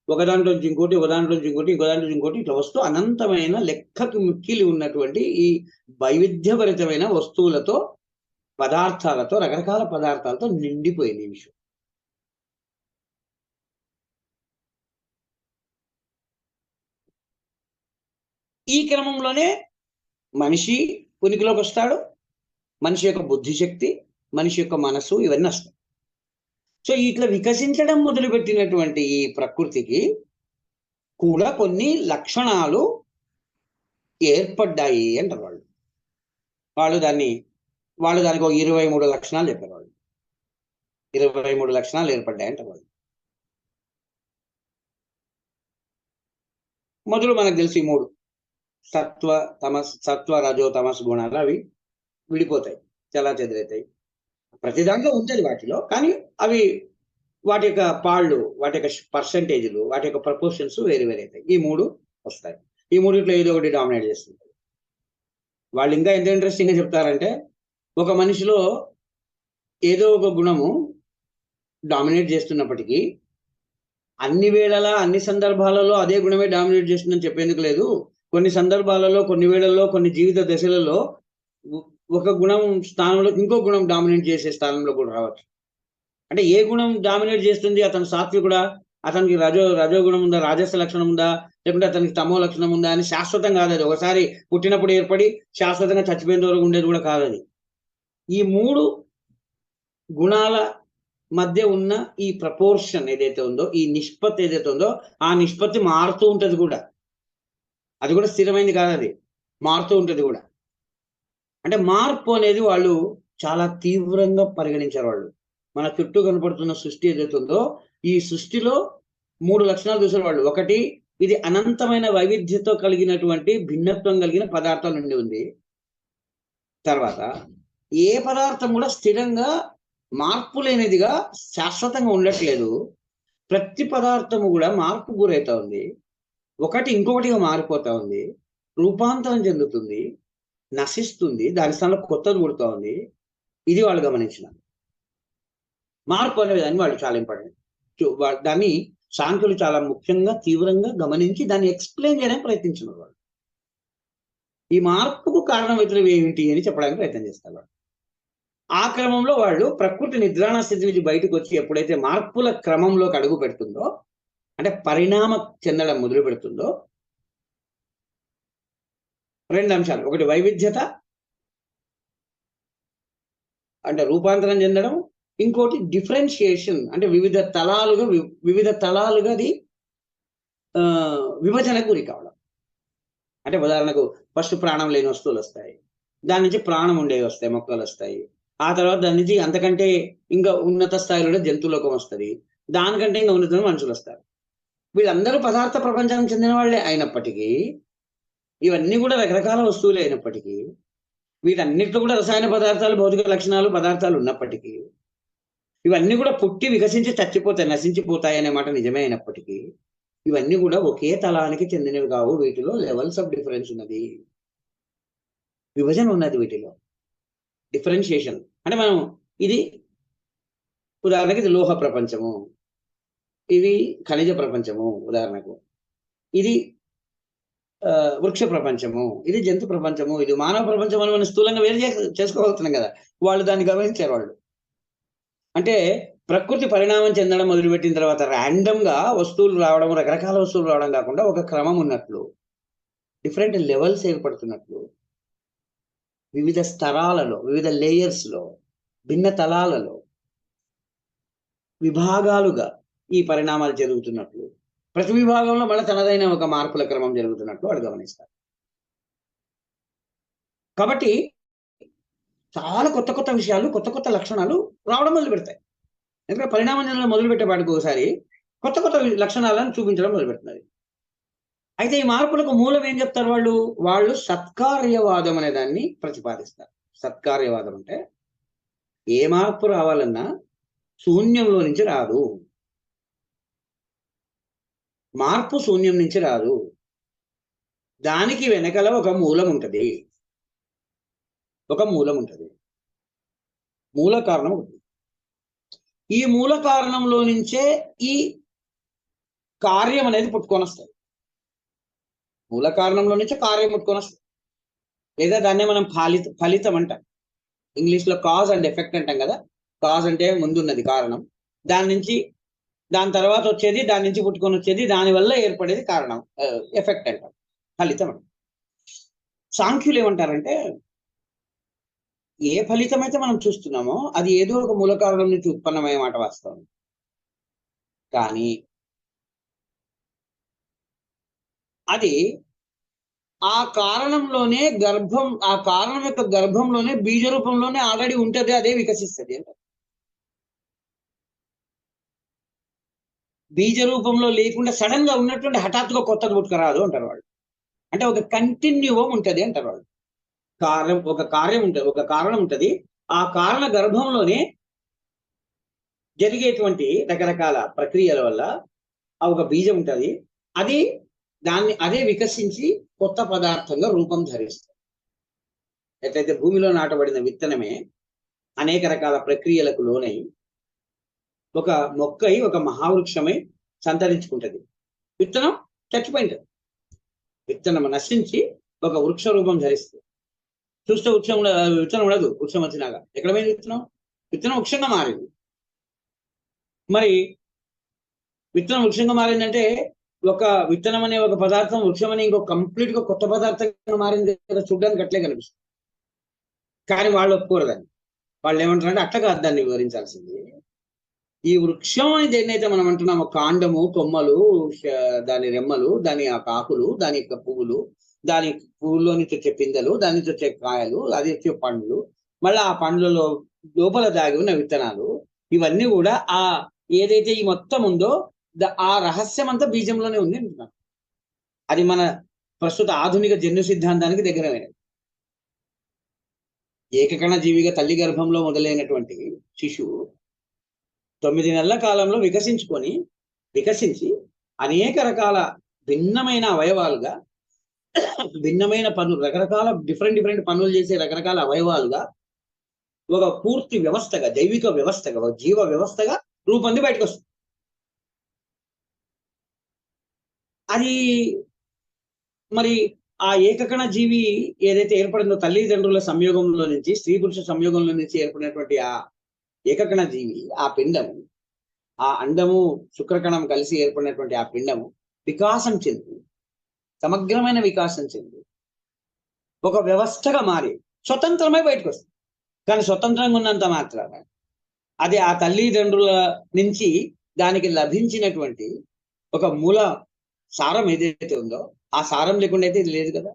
ఒకదాంట్లోంచి ఇంకోటి, ఒకదాంట్లోంచి ఇంకోటి, ఇంకోదాంట్లో ఇంకోటి, ఇట్లా వస్తూ అనంతమైన లెక్కకు మిక్కిలి ఉన్నటువంటి ఈ వైవిధ్యభరితమైన వస్తువులతో, పదార్థాలతో, రకరకాల పదార్థాలతో నిండిపోయింది ఈ విషయం. ఈ క్రమంలోనే మనిషి ఉనికిలోకి వస్తాడు, మనిషి యొక్క బుద్ధిశక్తి, మనిషి యొక్క మనసు, ఇవన్నీ వస్తాయి. సో ఇట్లా వికసించడం మొదలుపెట్టినటువంటి ఈ ప్రకృతికి కూడా కొన్ని లక్షణాలు ఏర్పడ్డాయి అంటారు వాళ్ళు. వాళ్ళు దానికి ఒక 23 లక్షణాలు చెప్పారు వాళ్ళు. 23 లక్షణాలు ఏర్పడ్డాయి అంటారు వాళ్ళు. మొదలు మనకు తెలిసి 3 సత్వ రజో తమస్ గుణాలు అవి విడిపోతాయి, చాలా చెదిరైతాయి. ప్రతి దాంట్లో ఉంటుంది వాటిలో, కానీ అవి వాటి యొక్క పాళ్ళు, వాటి యొక్క పర్సంటేజ్లు, వాటి యొక్క ప్రపోర్షన్స్ వేరే వేరే అవుతాయి. ఈ 3 వస్తాయి. ఈ 3 ఏదో ఒకటి డామినేట్ చేస్తుంది. వాళ్ళు ఇంకా ఎంత ఇంట్రెస్టింగ్ గా చెప్తారంటే, ఒక మనిషిలో ఏదో ఒక గుణము డామినేట్ చేస్తున్నప్పటికీ అన్ని వేళలా అన్ని సందర్భాలలో అదే గుణమే డామినేట్ చేస్తుందని చెప్పేందుకు లేదు. కొన్ని సందర్భాలలో, కొన్ని వేళల్లో, కొన్ని జీవిత దశలలో ఒక గుణం స్థానంలో ఇంకో గుణం డామినేట్ చేసే స్థానంలో కూడా రావచ్చు. అంటే ఏ గుణం డామినేట్ చేస్తుంది? అతను సాత్వికుడా, అతనికి రజోగుణం ఉందా, రాజస లక్షణం ఉందా, లేకుంటే అతనికి తమో లక్షణం ఉందా అని శాశ్వతం కాదు అది. ఒకసారి పుట్టినప్పుడు ఏర్పడి శాశ్వతంగా చచ్చిపోయేంత వరకు ఉండేది కూడా కాదది. ఈ 3 గుణాల మధ్య ఉన్న ఈ ప్రపోర్షన్ ఏదైతే ఉందో, ఈ నిష్పత్తి ఏదైతే ఉందో, ఆ నిష్పత్తి మారుతూ ఉంటది కూడా. అది కూడా స్థిరమైంది కాదు, అది మారుతూ ఉంటది కూడా. అంటే మార్పు అనేది వాళ్ళు చాలా తీవ్రంగా పరిగణించారు వాళ్ళు. మన చుట్టూ కనపడుతున్న సృష్టి ఏదైతే ఉందో, ఈ సృష్టిలో 3 లక్షణాలు చూసారు వాళ్ళు. ఒకటి, ఇది అనంతమైన వైవిధ్యతో కలిగినటువంటి భిన్నత్వం కలిగిన పదార్థాల నుండి ఉంది. తర్వాత ఏ పదార్థం కూడా స్థిరంగా మార్పు లేనిదిగా శాశ్వతంగా ఉండట్లేదు. ప్రతి పదార్థము కూడా మార్పు గురైతా ఉంది. ఒకటి ఇంకొకటిగా మారిపోతా ఉంది, రూపాంతరం చెందుతుంది, నశిస్తుంది, దాని స్థానంలో కొత్తది పుడుతూ ఉంది. ఇది వాళ్ళు గమనించిన మార్పు అనే దాన్ని వాళ్ళు చాలా ఇంపార్టెంట్. దాన్ని సాంఖ్యులు చాలా ముఖ్యంగా తీవ్రంగా గమనించి దాన్ని ఎక్స్ప్లెయిన్ చేయడానికి ప్రయత్నించినారు వాళ్ళు. ఈ మార్పుకు కారణమైనవి ఏమిటి అని చెప్పడానికి ప్రయత్నం చేస్తారు వాళ్ళు. ఆ క్రమంలో వాళ్ళు ప్రకృతి నిద్రాణ స్థితి నుంచి బయటకు వచ్చి ఎప్పుడైతే మార్పుల క్రమంలోకి అడుగు పెడుతుందో, అంటే పరిణామ చెందడం మొదలు పెడుతుందో, 2 అంశాలు. ఒకటి వైవిధ్యత అంటే రూపాంతరం చెందడం, ఇంకోటి డిఫరెన్షియేషన్ అంటే వివిధ తలాలుగా అది విభజనకు గురి కావడం. అంటే ఉదాహరణకు ఫస్ట్ ప్రాణం లేని వస్తువులు వస్తాయి, దాని నుంచి ప్రాణం ఉండేవి వస్తాయి, మొక్కలు వస్తాయి. ఆ తర్వాత దాని నుంచి అంతకంటే ఇంకా ఉన్నత స్థాయిలో జంతువులోకం వస్తుంది, దానికంటే ఇంకా ఉన్నత మనుషులు వస్తారు. వీళ్ళందరూ పదార్థ ప్రపంచానికి చెందిన వాళ్ళే అయినప్పటికీ, ఇవన్నీ కూడా రకరకాల వస్తువులే అయినప్పటికీ, వీటన్నిటిలో కూడా రసాయన పదార్థాలు, భౌతిక లక్షణాలు, పదార్థాలు ఉన్నప్పటికీ, ఇవన్నీ కూడా పుట్టి వికసించి చచ్చిపోతాయి, నశించిపోతాయి అనే మాట నిజమే అయినప్పటికీ, ఇవన్నీ కూడా ఒకే తలానికి చెందినవి కావు. వీటిలో లెవెల్స్ ఆఫ్ డిఫరెన్స్ ఉన్నది, విభజన ఉన్నది వీటిలో, డిఫరెన్షియేషన్. అంటే మనం ఇది ఉదాహరణకి ఇది లోహ ప్రపంచము, ఇది ఖనిజ ప్రపంచము, ఉదాహరణకు ఇది వృక్ష ప్రపంచము, ఇది జంతు ప్రపంచము, ఇది మానవ ప్రపంచం అని మనం స్థూలంగా వేరు చేసుకోగలుగుతున్నాం కదా. వాళ్ళు దాన్ని గమనించారు వాళ్ళు. అంటే ప్రకృతి పరిణామం చెందడం మొదలుపెట్టిన తర్వాత ర్యాండమ్ గా వస్తువులు రావడం, రకరకాల వస్తువులు రావడం కాకుండా ఒక క్రమం ఉన్నట్లు, డిఫరెంట్ లెవెల్స్ ఏర్పడుతున్నట్లు, వివిధ స్తరాలలో, వివిధ లేయర్స్ లో, భిన్న తలాలలో విభాగాలుగా ఈ పరిణామాలు జరుగుతున్నట్లు, ప్రతి విభాగంలో మళ్ళీ తనదైన ఒక మార్పుల క్రమం జరుగుతున్నట్లు వాడు గమనిస్తారు. కాబట్టి చాలా కొత్త కొత్త విషయాలు, కొత్త కొత్త లక్షణాలు రావడం మొదలుపెడతాయి. ఎందుకంటే పరిణామం చెందడం మొదలుపెట్టేపాటికి ఒకసారి కొత్త కొత్త లక్షణాలను చూపించడం మొదలుపెడుతున్నది. అయితే ఈ మార్పులకు మూలం ఏం చెప్తారు వాళ్ళు? వాళ్ళు సత్కార్యవాదం అనే దాన్ని ప్రతిపాదిస్తారు. సత్కార్యవాదం అంటే ఏ మార్పు రావాలన్నా శూన్యంలో నుంచి రాదు. మార్పు శూన్యం నుంచి రాదు. దానికి వెనకల ఒక మూలం ఉంటది. ఒక మూలం ఉంటది. మూల కారణం ఉంటుంది. ఈ మూల కారణంలో నుంచే ఈ కార్యం అనేది పుట్టుకొని వస్తుంది. మూల కారణంలో నుంచే కార్యం పుట్టుకొని వస్తుంది. లేదా దాన్నే మనం ఫలితం అంటాం. ఇంగ్లీష్లో కాజ్ అండ్ ఎఫెక్ట్ అంటాం కదా. కాజ్ అంటే ముందున్నది కారణం, దాని తర్వాత వచ్చేది, దాని నుంచి పుట్టుకొని వచ్చేది, దానివల్ల ఏర్పడేది కారణం, ఎఫెక్ట్ అంటాం, ఫలితం అంటాం. సాంఖ్యులు ఏమంటారంటే ఏ ఫలితం అయితే మనం చూస్తున్నామో అది ఏదో ఒక మూల కారణం నుంచి ఉత్పన్నమయ్యే మాట వాస్తవం. కానీ అది ఆ కారణంలోనే ఆ కారణం యొక్క గర్భంలోనే బీజ రూపంలోనే ఆల్రెడీ ఉంటది, అదే వికసిస్తుంది అంట. బీజ రూపంలో లేకుండా సడన్ గా ఉన్నటువంటి హఠాత్తుగా కొత్తది పుట్టుకురాదు అంటారు వాళ్ళు. అంటే ఒక కంటిన్యూవం ఉంటది అంటారు వాళ్ళు. ఒక కార్యం ఉంటది, ఒక కారణం ఉంటది. ఆ కారణ గర్భంలోనే జరిగేటువంటి రకరకాల ప్రక్రియల వల్ల ఆ ఒక బీజం ఉంటది. అదే వికసించి కొత్త పదార్థంగా రూపం ధరిస్తుంది. ఎట్లయితే భూమిలో నాటబడిన విత్తనమే అనేక రకాల ప్రక్రియలకు లోనై ఒక మొక్కై ఒక మహావృక్షమై సంతరించుకుంటది. విత్తనం చచ్చిపోయింది. విత్తనం నశించి ఒక వృక్ష రూపం ధరిస్తుంది. చూస్తే విత్తనం ఉండదు. వృక్షం వచ్చినాక ఎక్కడ పోయింది విత్తనం వృక్షంగా మారింది. మరి విత్తనం వృక్షంగా మారిందంటే ఒక విత్తనం అనే ఒక పదార్థం వృక్షం అనే ఇంకో కంప్లీట్ గా కొత్త పదార్థంగా మారింది కదా. చూడడానికి అట్లే కనిపిస్తుంది. కానీ వాళ్ళు ఒప్పుకోరు దాన్ని. వాళ్ళు ఏమంటారంటే అట్లా కాదు దాన్ని వివరించాల్సింది. ఈ వృక్షం అని దేన్నైతే మనం అంటున్నాము, కాండము, కొమ్మలు, దాని రెమ్మలు, దాని యొక్క ఆకులు, దాని యొక్క పువ్వులు, దాని పువ్వుల్లో నుంచి వచ్చే పిందెలు, దాని నుంచి వచ్చే కాయలు, అది వచ్చే పండ్లు, మళ్ళీ ఆ పండ్లలో లోపల దాగి ఉన్న విత్తనాలు, ఇవన్నీ కూడా ఆ ఏదైతే ఈ మొత్తం ఉందో ఆ రహస్యం అంతా బీజంలోనే ఉంది అంటున్నాను. అది మన ప్రస్తుత ఆధునిక జన్యు సిద్ధాంతానికి దగ్గరమైనది. ఏకకణ జీవిగా తల్లి గర్భంలో మొదలైనటువంటి శిశువు 9 నెలల కాలంలో వికసించి అనేక రకాల భిన్నమైన అవయవాలుగా, భిన్నమైన పనులు, రకరకాల డిఫరెంట్ పనులు చేసే రకరకాల అవయవాలుగా ఒక పూర్తి వ్యవస్థగా, జైవిక వ్యవస్థగా, ఒక జీవ వ్యవస్థగా రూపొంది బయటకు వస్తుంది. అది మరి ఆ ఏకకణ జీవి ఏదైతే ఏర్పడిందో తల్లిదండ్రుల సంయోగంలో నుంచి, స్త్రీ పురుష సంయోగంలో నుంచి ఏర్పడినటువంటి ఆ ఏకకణ జీవి, ఆ పిండము, ఆ అండము శుక్రకణం కలిసి ఏర్పడినటువంటి ఆ పిండము వికాసం చెంది, సమగ్రమైన వికాసం చెంది ఒక వ్యవస్థగా మారి స్వతంత్రమై బయటకు వస్తుంది. కానీ స్వతంత్రంగా ఉన్నంత మాత్రాన అది ఆ తల్లిదండ్రుల నుంచి దానికి లభించినటువంటి ఒక మూల సారం ఏదైతే ఉందో ఆ సారం లేకుండా అయితే ఇది లేదు కదా.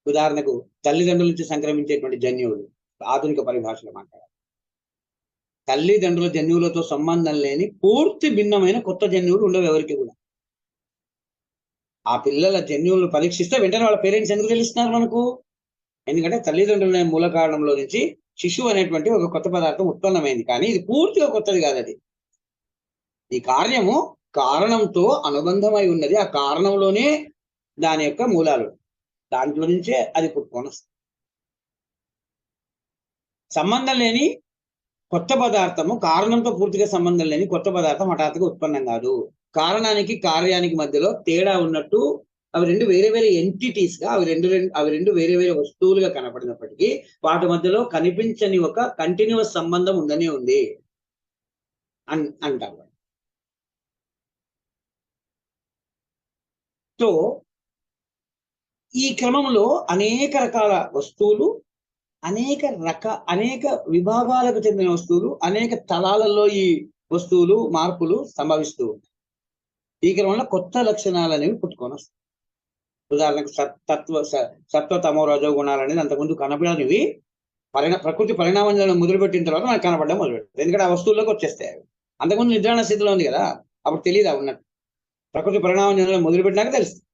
ఉదాహరణకు తల్లిదండ్రుల నుంచి సంక్రమించేటువంటి జన్యువులు, ఆధునిక పరిభాషలో మాట్లాడాలి, తల్లిదండ్రుల జన్యువులతో సంబంధం లేని పూర్తి భిన్నమైన కొత్త జన్యువులు ఉండవు ఎవరికి కూడా. ఆ పిల్లల జన్యువులను పరీక్షిస్తే వెంటనే వాళ్ళ పేరెంట్స్ ఎందుకు తెలుస్తున్నారు మనకు? ఎందుకంటే తల్లిదండ్రుల మూల కారణంలో నుంచి శిశువు అనేటువంటి ఒక కొత్త పదార్థం ఉత్పన్నమైంది. కానీ ఇది పూర్తిగా కొత్తది కాదు. అది ఈ కార్యము కారణంతో అనుబంధమై ఉన్నది. ఆ కారణంలోనే దాని యొక్క మూలాలు, దాంట్లో నుంచే అది పుట్టుకొని వస్తుంది. సంబంధం లేని కొత్త పదార్థము, కారణంతో పూర్తిగా సంబంధం లేని కొత్త పదార్థం హఠాత్తుగా ఉత్పన్నం కాదు. కారణానికి కార్యానికి మధ్యలో తేడా ఉన్నట్టు అవి రెండు వేరే వేరే ఎంటిటీస్ గా, అవి రెండు వేరే వేరే వస్తువులుగా కనపడినప్పటికీ వాటి మధ్యలో కనిపించని ఒక కంటిన్యూస్ సంబంధం ఉందనే ఉంది అంటారు. సో ఈ క్రమంలో అనేక రకాల వస్తువులు, అనేక విభాగాలకు చెందిన వస్తువులు, అనేక తలాలలో ఈ వస్తువులు మార్పులు సంభవిస్తూ ఉంటాయి. ఈ క్రమంలో కొత్త లక్షణాలు అనేవి పుట్టుకొని వస్తాయి. ఉదాహరణకు సత్వ తమో రజో గుణాలు అనేది అంతకుముందు కనపడనివి ప్రకృతి పరిణామం మొదలుపెట్టిన తర్వాత మనకు కనపడడం మొదలుపెట్టింది. ఎందుకంటే ఆ వస్తువుల్లోకి వచ్చేస్తాయి. అంతకుముందు నిద్రాణ స్థితిలో ఉంది కదా, అప్పుడు తెలియదు ఉన్నట్టు. ప్రకృతి పరిణామం మొదలుపెట్టినాక తెలుస్తుంది.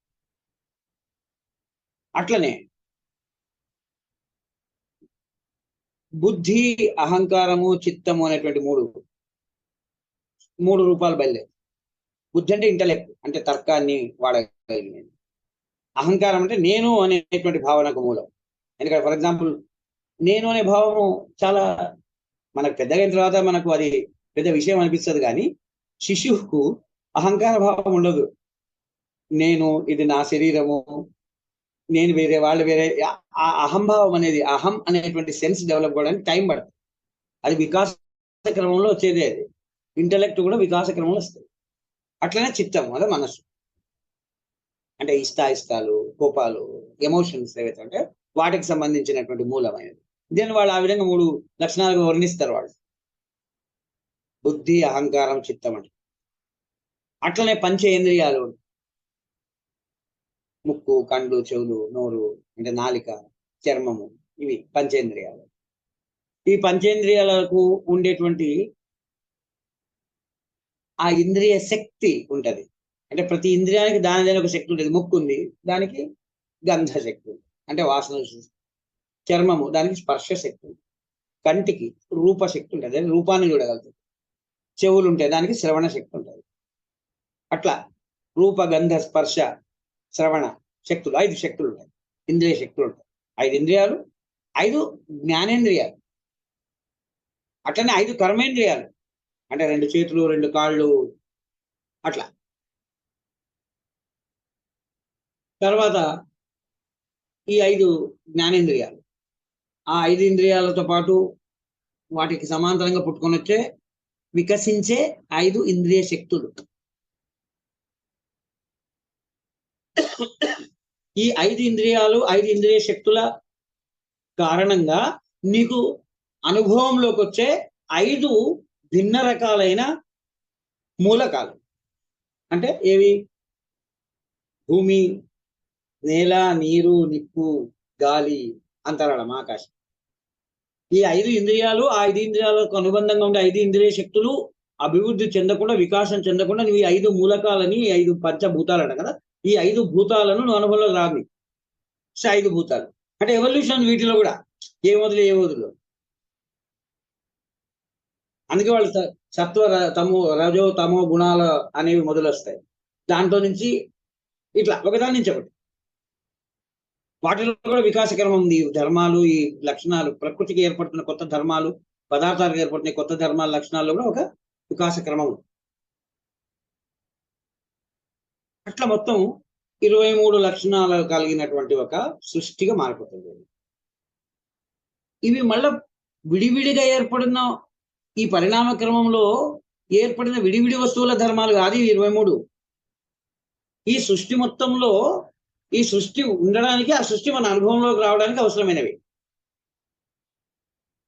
అట్లనే బుద్ధి, అహంకారము, చిత్తము అనేటువంటి మూడు రూపాలు బయలుదేరు. బుద్ధి అంటే ఇంటలెక్ట్, అంటే తర్కాన్ని వాడగలిగినది. అహంకారం అంటే నేను అనేటువంటి భావనకు మూలం. ఎందుకంటే ఫర్ ఎగ్జాంపుల్ నేను అనే భావము చాలా మనకు పెద్దగా అయిన తర్వాత మనకు అది పెద్ద విషయం అనిపిస్తుంది, కానీ శిశువుకు అహంకార భావం ఉండదు. నేను, ఇది నా శరీరము, నేను వేరే, వాళ్ళు వేరే. ఆ అహంభావం అనేది, అహం అనేటువంటి సెన్స్ డెవలప్ అవ్వడానికి టైం పడుతుంది. అది వికాస క్రమంలో వచ్చేదే. అది ఇంటలెక్ట్ కూడా వికాస క్రమంలో వస్తుంది. అట్లనే చిత్తం, అదే మనస్సు. అంటే ఇష్టాయిష్టాలు, కోపాలు, ఎమోషన్స్ ఏవైతే అంటే వాటికి సంబంధించినటువంటి మూలమైనది. దీన్ని వాళ్ళు ఆ విధంగా 3 లక్షణాలుగా వర్ణిస్తారు వాళ్ళు. బుద్ధి, అహంకారం, చిత్తం అంటే. అట్లనే పంచేంద్రియాలు, ముక్కు, కండ్లు, చెవులు, నోరు, అంటే నాలిక, చర్మము, ఇవి పంచేంద్రియాలు. ఈ పంచేంద్రియాలకు ఉండేటువంటి ఆ ఇంద్రియ శక్తి ఉంటది. అంటే ప్రతి ఇంద్రియానికి దానిదైన ఒక శక్తి ఉంటుంది. ముక్కు ఉంది, దానికి గంధ శక్తి, అంటే వాసన. చర్మము, దానికి స్పర్శ శక్తి. కంటికి రూపశక్తి ఉంటుంది, రూపాన్ని చూడగలుగుతుంది. చెవులు ఉంటాయి, దానికి శ్రవణ శక్తి ఉంటుంది. అట్లా రూప, గంధ, స్పర్శ, శ్రవణ శక్తులు, 5 శక్తులు ఉంటాయి. ఇంద్రియ శక్తులు ఉంటాయి. 5 ఇంద్రియాలు, 5 జ్ఞానేంద్రియాలు. అట్లనే 5 కర్మేంద్రియాలు, అంటే 2 చేతులు, 2 కాళ్ళు, అట్లా. తర్వాత ఈ 5 జ్ఞానేంద్రియాలు, ఆ 5 ఇంద్రియాలతో పాటు వాటికి సమాంతరంగా పుట్టుకొని వచ్చే, వికసించే 5 ఇంద్రియ శక్తులు. ఈ 5 ఇంద్రియాలు, 5 ఇంద్రియ శక్తుల కారణంగా నీకు అనుభవంలోకి వచ్చే 5 భిన్న రకాలైన మూలకాలు. అంటే ఏవి? భూమి, నేల, నీరు, నిప్పు, గాలి, అంతరాళం, ఆకాశం. ఈ 5 ఇంద్రియాలు, ఆ 5 ఇంద్రియాలకు అనుబంధంగా ఉండే 5 ఇంద్రియ శక్తులు అభివృద్ధి చెందకుండా, వికాసం చెందకుండా నువ్వు ఈ 5 మూలకాలని, 5 పంచభూతాలు అంట కదా, ఈ 5 భూతాలను నువ్వు అనుభవంలోకి రాని. 5 భూతాలు అంటే ఎవల్యూషన్ వీటిలో కూడా ఏ వదులు. అందుకే వాళ్ళు సత్వ తమో రజో తమో గుణాలు అనేవి మొదలొస్తాయి. దాంట్లో నుంచి ఇట్లా ఒకదాని నుంచి ఒకటి. వాటిలో కూడా వికాస క్రమం ఉంది. ధర్మాలు, ఈ లక్షణాలు, ప్రకృతికి ఏర్పడుతున్న కొత్త ధర్మాలు, పదార్థాలకు ఏర్పడుతున్న కొత్త ధర్మాల లక్షణాల్లో కూడా ఒక వికాస క్రమం. అట్లా మొత్తం 23 లక్షణాలు కలిగినటువంటి ఒక సృష్టిగా మారిపోతుంది. ఇవి మళ్ళా విడివిడిగా ఏర్పడిన ఈ పరిణామ క్రమంలో ఏర్పడిన విడివిడి వస్తువుల ధర్మాలు కాదు 23. ఈ సృష్టి మొత్తంలో, ఈ సృష్టి ఉండడానికి, ఆ సృష్టి మన అనుభవంలోకి రావడానికి అవసరమైనవి.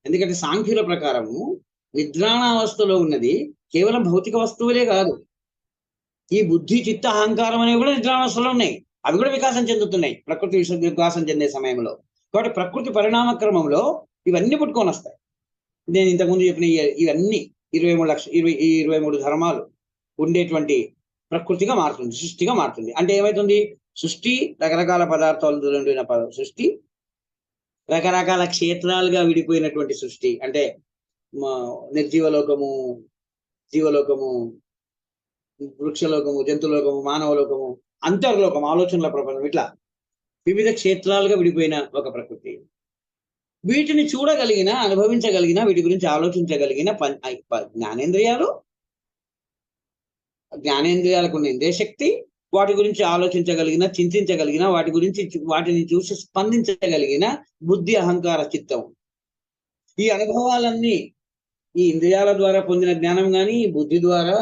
ఎందుకంటే సాంఖ్యుల ప్రకారము నిద్రాణావస్థలో ఉన్నది కేవలం భౌతిక వస్తువులే కాదు. ఈ బుద్ధి, చిత్త, అహంకారం అనేవి కూడా నిద్రావస్థలో ఉన్నాయి. అవి కూడా వికాసం చెందుతున్నాయి ప్రకృతి వికాసం చెందే సమయంలో. కాబట్టి ప్రకృతి పరిణామ క్రమంలో ఇవన్నీ పుట్టుకొని వస్తాయి. నేను ఇంతకుముందు చెప్పిన ఇవన్నీ 23 ధర్మాలు ఉండేటువంటి ప్రకృతిగా మారుతుంది, సృష్టిగా మారుతుంది. అంటే ఏమవుతుంది? సృష్టి రకరకాల పదార్థాలు ఉండిన సృష్టి, రకరకాల క్షేత్రాలుగా విడిపోయినటువంటి సృష్టి. అంటే నిర్జీవలోకము, జీవలోకము, వృక్షలోకము, జంతులోకము, మానవలోకము, అంతర్లోకం, ఆలోచనల ప్రపంచం, ఇట్లా వివిధ క్షేత్రాలుగా విడిపోయిన ఒక ప్రకృతి. వీటిని చూడగలిగిన, అనుభవించగలిగిన, వీటి గురించి ఆలోచించగలిగిన జ్ఞానేంద్రియాలకు ఉన్న ఇంద్రియ శక్తి, వాటి గురించి ఆలోచించగలిగిన, చింతించగలిగిన, వాటిని చూసి స్పందించగలిగిన బుద్ధి, అహంకార, చిత్తం. ఈ అనుభవాలన్నీ ఈ ఇంద్రియాల ద్వారా పొందిన జ్ఞానం కానీ, బుద్ధి ద్వారా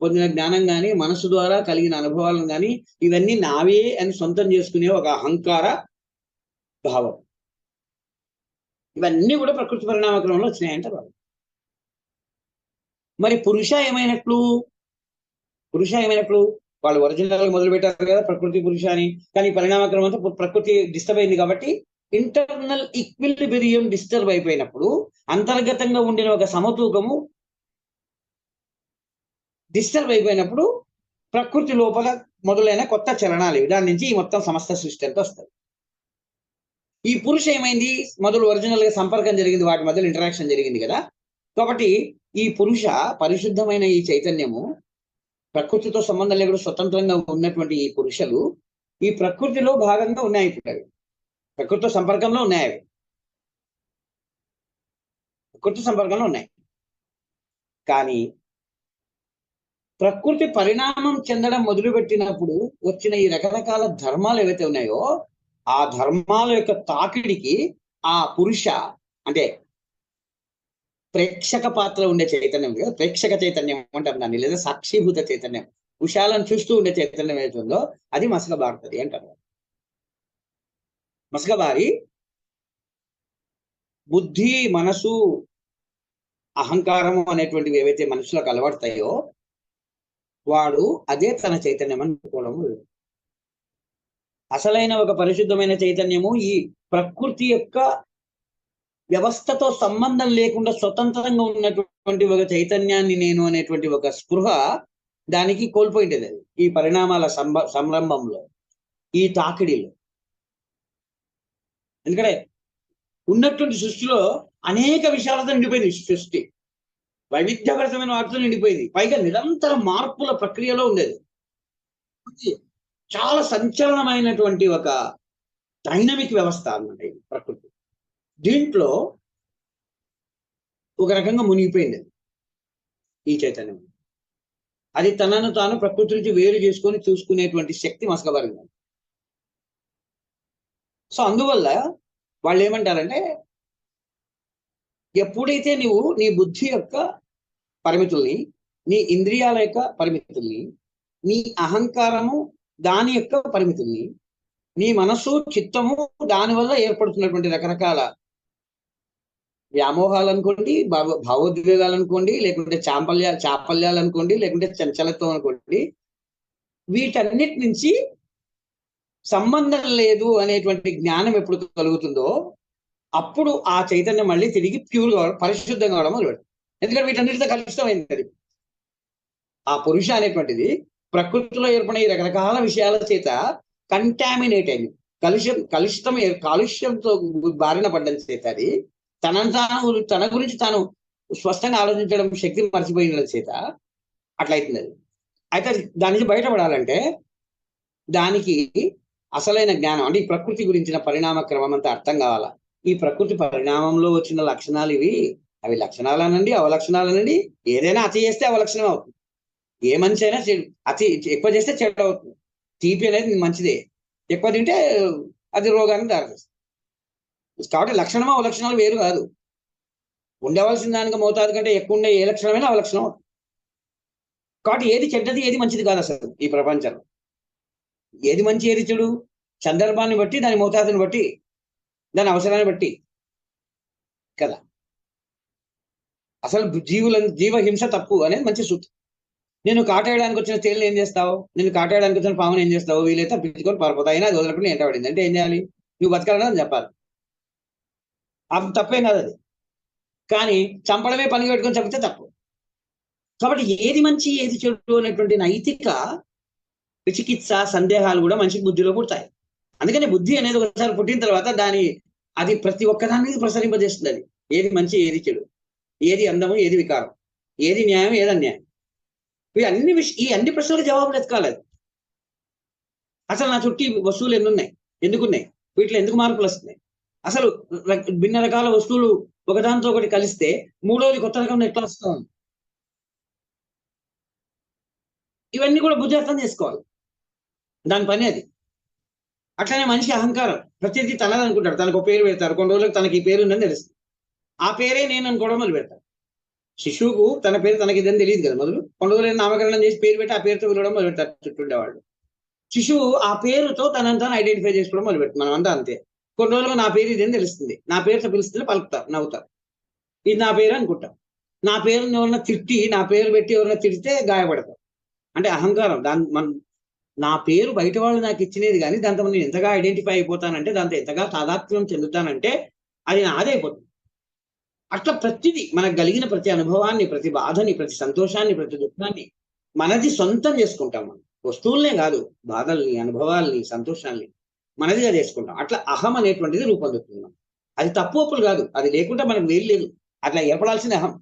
పొందిన జ్ఞానం కానీ, మనసు ద్వారా కలిగిన అనుభవాలను కానీ, ఇవన్నీ నావే అని సొంతం చేసుకునే ఒక అహంకార భావం. ఇవన్నీ కూడా ప్రకృతి పరిణామ క్రమంలో వచ్చినాయంట బాబు. మరి పురుష ఏమైనట్లు? వాళ్ళు ఒరిజినల్ మొదలు పెట్టారు కదా ప్రకృతి పురుష అని. కానీ పరిణామక్రమంతో ప్రకృతి డిస్టర్బ్ అయింది కాబట్టి ఇంటర్నల్ ఈక్విలిబ్రియం డిస్టర్బ్ అయిపోయినప్పుడు, అంతర్గతంగా ఉండిన ఒక సమతూకము డిస్టర్బ్ అయిపోయినప్పుడు ప్రకృతి లోపల మొదలైన కొత్త చలనాలు దాని నుంచి ఈ మొత్తం సమస్త సృష్టి అంతా వస్తుంది. ఈ పురుష ఏమైంది? మొదలు ఒరిజినల్ గా సంపర్కం జరిగింది, వాటి మధ్యలో ఇంటరాక్షన్ జరిగింది కదా. కాబట్టి ఈ పురుష పరిశుద్ధమైన ఈ చైతన్యము, ప్రకృతితో సంబంధం లేకుండా స్వతంత్రంగా ఉన్నటువంటి ఈ పురుషులు ఈ ప్రకృతిలో భాగంగా ఉన్నాయి. ఇప్పుడు ప్రకృతితో సంపర్కంలో ఉన్నాయి, ప్రకృతి సంపర్కంలో ఉన్నాయి. కానీ ప్రకృతి పరిణామం చెందడం మొదలుపెట్టినప్పుడు వచ్చిన ఈ రకరకాల ధర్మాలు ఏవైతే ఉన్నాయో, ఆ ధర్మాల యొక్క తాకిడికి ఆ పురుష అంటే ప్రేక్షక పాత్ర ఉండే చైతన్యం, ప్రేక్షక చైతన్యం అంటాం దాన్ని, లేదా సాక్షిభూత చైతన్యం, ఉషాలను చూస్తూ ఉండే చైతన్యం ఏదైతుందో అది మసకబారుతుంది అంటారు. మసకబారి బుద్ధి, మనసు, అహంకారము అనేటువంటివి ఏవైతే మనుషులకు అలవడతాయో వాడు అదే తన చైతన్యం అనుకోవడము. అసలైన ఒక పరిశుద్ధమైన చైతన్యము ఈ ప్రకృతి యొక్క వ్యవస్థతో సంబంధం లేకుండా స్వతంత్రంగా ఉన్నటువంటి ఒక చైతన్యాన్ని నేను అనేటువంటి ఒక స్పృహ దానికి కోల్పోయింది అది ఈ పరిణామాల సంరంభంలో, ఈ తాకిడిలో. ఎందుకంటే ఉన్నటువంటి సృష్టిలో అనేక విషయాలతో నిండిపోయింది సృష్టి, వైవిధ్యభరితమైన వాటితో నిండిపోయింది. పైగా నిరంతర మార్పుల ప్రక్రియలో ఉండేది. చాలా సంచలనమైనటువంటి ఒక డైనమిక్ వ్యవస్థ అన్నమాట ఇది ప్రకృతి. దీంట్లో ఒక రకంగా మునిగిపోయింది ఈ చైతన్యం. అది తనను తాను ప్రకృతి నుంచి వేరు చేసుకొని చూసుకునేటువంటి శక్తి మసకబారింది. సో అందువల్ల వాళ్ళు ఏమంటారంటే, ఎప్పుడైతే నువ్వు నీ బుద్ధి యొక్క పరిమితుల్ని, నీ ఇంద్రియాల యొక్క పరిమితుల్ని, నీ అహంకారము దాని యొక్క పరిమితుల్ని, నీ మనస్సు, చిత్తము దానివల్ల ఏర్పడుతున్నటువంటి రకరకాల వ్యామోహాలు అనుకోండి, భావోద్వేగాలు అనుకోండి, లేకుంటే చాపల్యాలు అనుకోండి, లేకుంటే చంచలత్వం అనుకోండి, వీటన్నిటి నుంచి సంబంధం లేదు అనేటువంటి జ్ఞానం ఎప్పుడు కలుగుతుందో అప్పుడు ఆ చైతన్యం మళ్ళీ తిరిగి ప్యూర్ కావడం, పరిశుద్ధంగా కావడం మొదలుపెడుతుంది. ఎందుకంటే వీటన్నిటితో కలుషితమైంది అది. ఆ పురుష అనేటువంటిది ప్రకృతిలో ఏర్పడిన ఈ రకరకాల విషయాల చేత కంటామినేట్ అయింది, కాలుష్యంతో బారిన పడ్డం చేత అది తన గురించి తాను స్పష్టంగా ఆలోచించడం శక్తి మర్చిపోయిన చేత అట్లయితుంది అది. అయితే దాని నుంచి బయటపడాలంటే దానికి అసలైన జ్ఞానం అంటే ఈ ప్రకృతి గురించిన పరిణామ క్రమం అంతా అర్థం కావాలా. ఈ ప్రకృతి పరిణామంలో వచ్చిన లక్షణాలు ఇవి, అవి లక్షణాలు అనండి, అవలక్షణాలు అనండి, ఏదైనా అతి చేస్తే అవలక్షణం అవుతుంది. ఏ మనిషి అయినా అతి ఎక్కువ చేస్తే చెడు అవుతుంది. తీపి అనేది మంచిదే, ఎక్కువ తింటే అది రోగానికి దారితీస్తుంది. కాబట్టి లక్షణమో అవలక్షణాలు వేరు కాదు. ఉండవలసిన దానికి మోతాదు కంటే ఎక్కువ ఉండే ఏ లక్షణమైనా అవలక్షణం అవుతుంది. కాబట్టి ఏది చెడ్డది ఏది మంచిది కాదు అసలు ఈ ప్రపంచంలో. ఏది మంచి ఏది చెడు సందర్భాన్ని బట్టి, దాని మోతాదుని బట్టి, దాని అవసరాన్ని బట్టి కదా. అసలు జీవహింస తప్పు అనేది మంచి సూత్రం. నేను కాటేయడానికి వచ్చిన తేలిని ఏం చేస్తావు, నేను కాటేయడానికి వచ్చిన పాముని ఏం చేస్తావు, వీలైతే పిచ్చుకొని పారిపోతా, అయినా అది వదలకుండా ఎంట పడింది అంటే ఏం చేయాలి, నువ్వు బతకాలని అని చెప్పాలి. అది తప్పేం కాదు అది. కానీ చంపడమే పని పెట్టుకొని చంపితే తప్పు. కాబట్టి ఏది మంచి ఏది చెడు అనేటువంటి నైతిక విచికిత్స సందేహాలు కూడా మనిషికి బుద్ధిలో పుడతాయి. అందుకని బుద్ధి అనేది ఒకసారి పుట్టిన తర్వాత అది ప్రతి ఒక్కదాన్ని ప్రసరింపజేస్తుంది. అది ఏది మంచి ఏది చెడు, ఏది అందము ఏది వికారం, ఏది న్యాయం ఏది అన్యాయం, ఈ అన్ని ప్రశ్నలకు జవాబులు ఎత్తుకోవాలి. అసలు నా చుట్టూ వస్తువులు ఎన్ని ఉన్నాయి, ఎందుకున్నాయి, వీటిలో ఎందుకు మార్పులు వస్తున్నాయి, అసలు భిన్న రకాల వస్తువులు ఒకదానితో ఒకటి కలిస్తే మూడోది కొత్త రకం ఎట్లా వస్తా ఉంది, ఇవన్నీ కూడా బుద్ధి అర్థం చేసుకోవాలి. దాని పని అది. అట్లనే మనిషి అహంకారం, ప్రతిదీ తనది అనుకుంటాడు. తనకు పేరు పెడతారు, కొన్ని రోజులకు తనకి ఈ పేరు ఉందని తెలుస్తుంది, ఆ పేరే నేను అనుకోవడం మొదలు పెడతాడు. శిశువుకు తన పేరు తనకి ఇదని తెలియదు కదా. మొదలు కొన్ని రోజులు నామకరణం చేసి పేరు పెట్టి ఆ పేరుతో పిలవడం మొదలు పెడతారు చుట్టూండేవాళ్ళు. శిశువు ఆ పేరుతో తనని తాను ఐడెంటిఫై చేసుకోవడం మొదలు పెడుతుంది. మనం అంతా అంతే. కొన్ని రోజులుగా నా పేరు ఇదని తెలుస్తుంది, నా పేరుతో పిలుస్తుంది, పలుకుతారు, నవ్వుతారు, ఇది నా పేరు అనుకుంటాం. నా పేరుని ఎవరన్నా తిట్టి, నా పేరు పెట్టి ఎవరన్నా తిడితే గాయపడతాం. అంటే అహంకారం. నా పేరు బయట వాళ్ళు నాకు ఇచ్చినది కానీ దాంతో నేను ఎంతగా ఐడెంటిఫై అయిపోతానంటే, దాంతో ఎంతగా తాదాత్మ్యం చెందుతానంటే అది నాదైపోతుంది. అట్లా ప్రతిదీ మనకు కలిగిన ప్రతి అనుభవాన్ని, ప్రతి బాధని, ప్రతి సంతోషాన్ని, ప్రతి దుఃఖాన్ని మనది సొంతం చేసుకుంటాం. మనం వస్తువులనే కాదు, బాధల్ని, అనుభవాల్ని, సంతోషాల్ని మనదిగా చేసుకుంటాం. అట్లా అహం అనేటువంటిది రూపొందుతున్నాం. అది తప్పు ఒప్పులు కాదు, అది లేకుండా మనకు వేలు లేదు. అట్లా ఏర్పడాల్సిన అహం.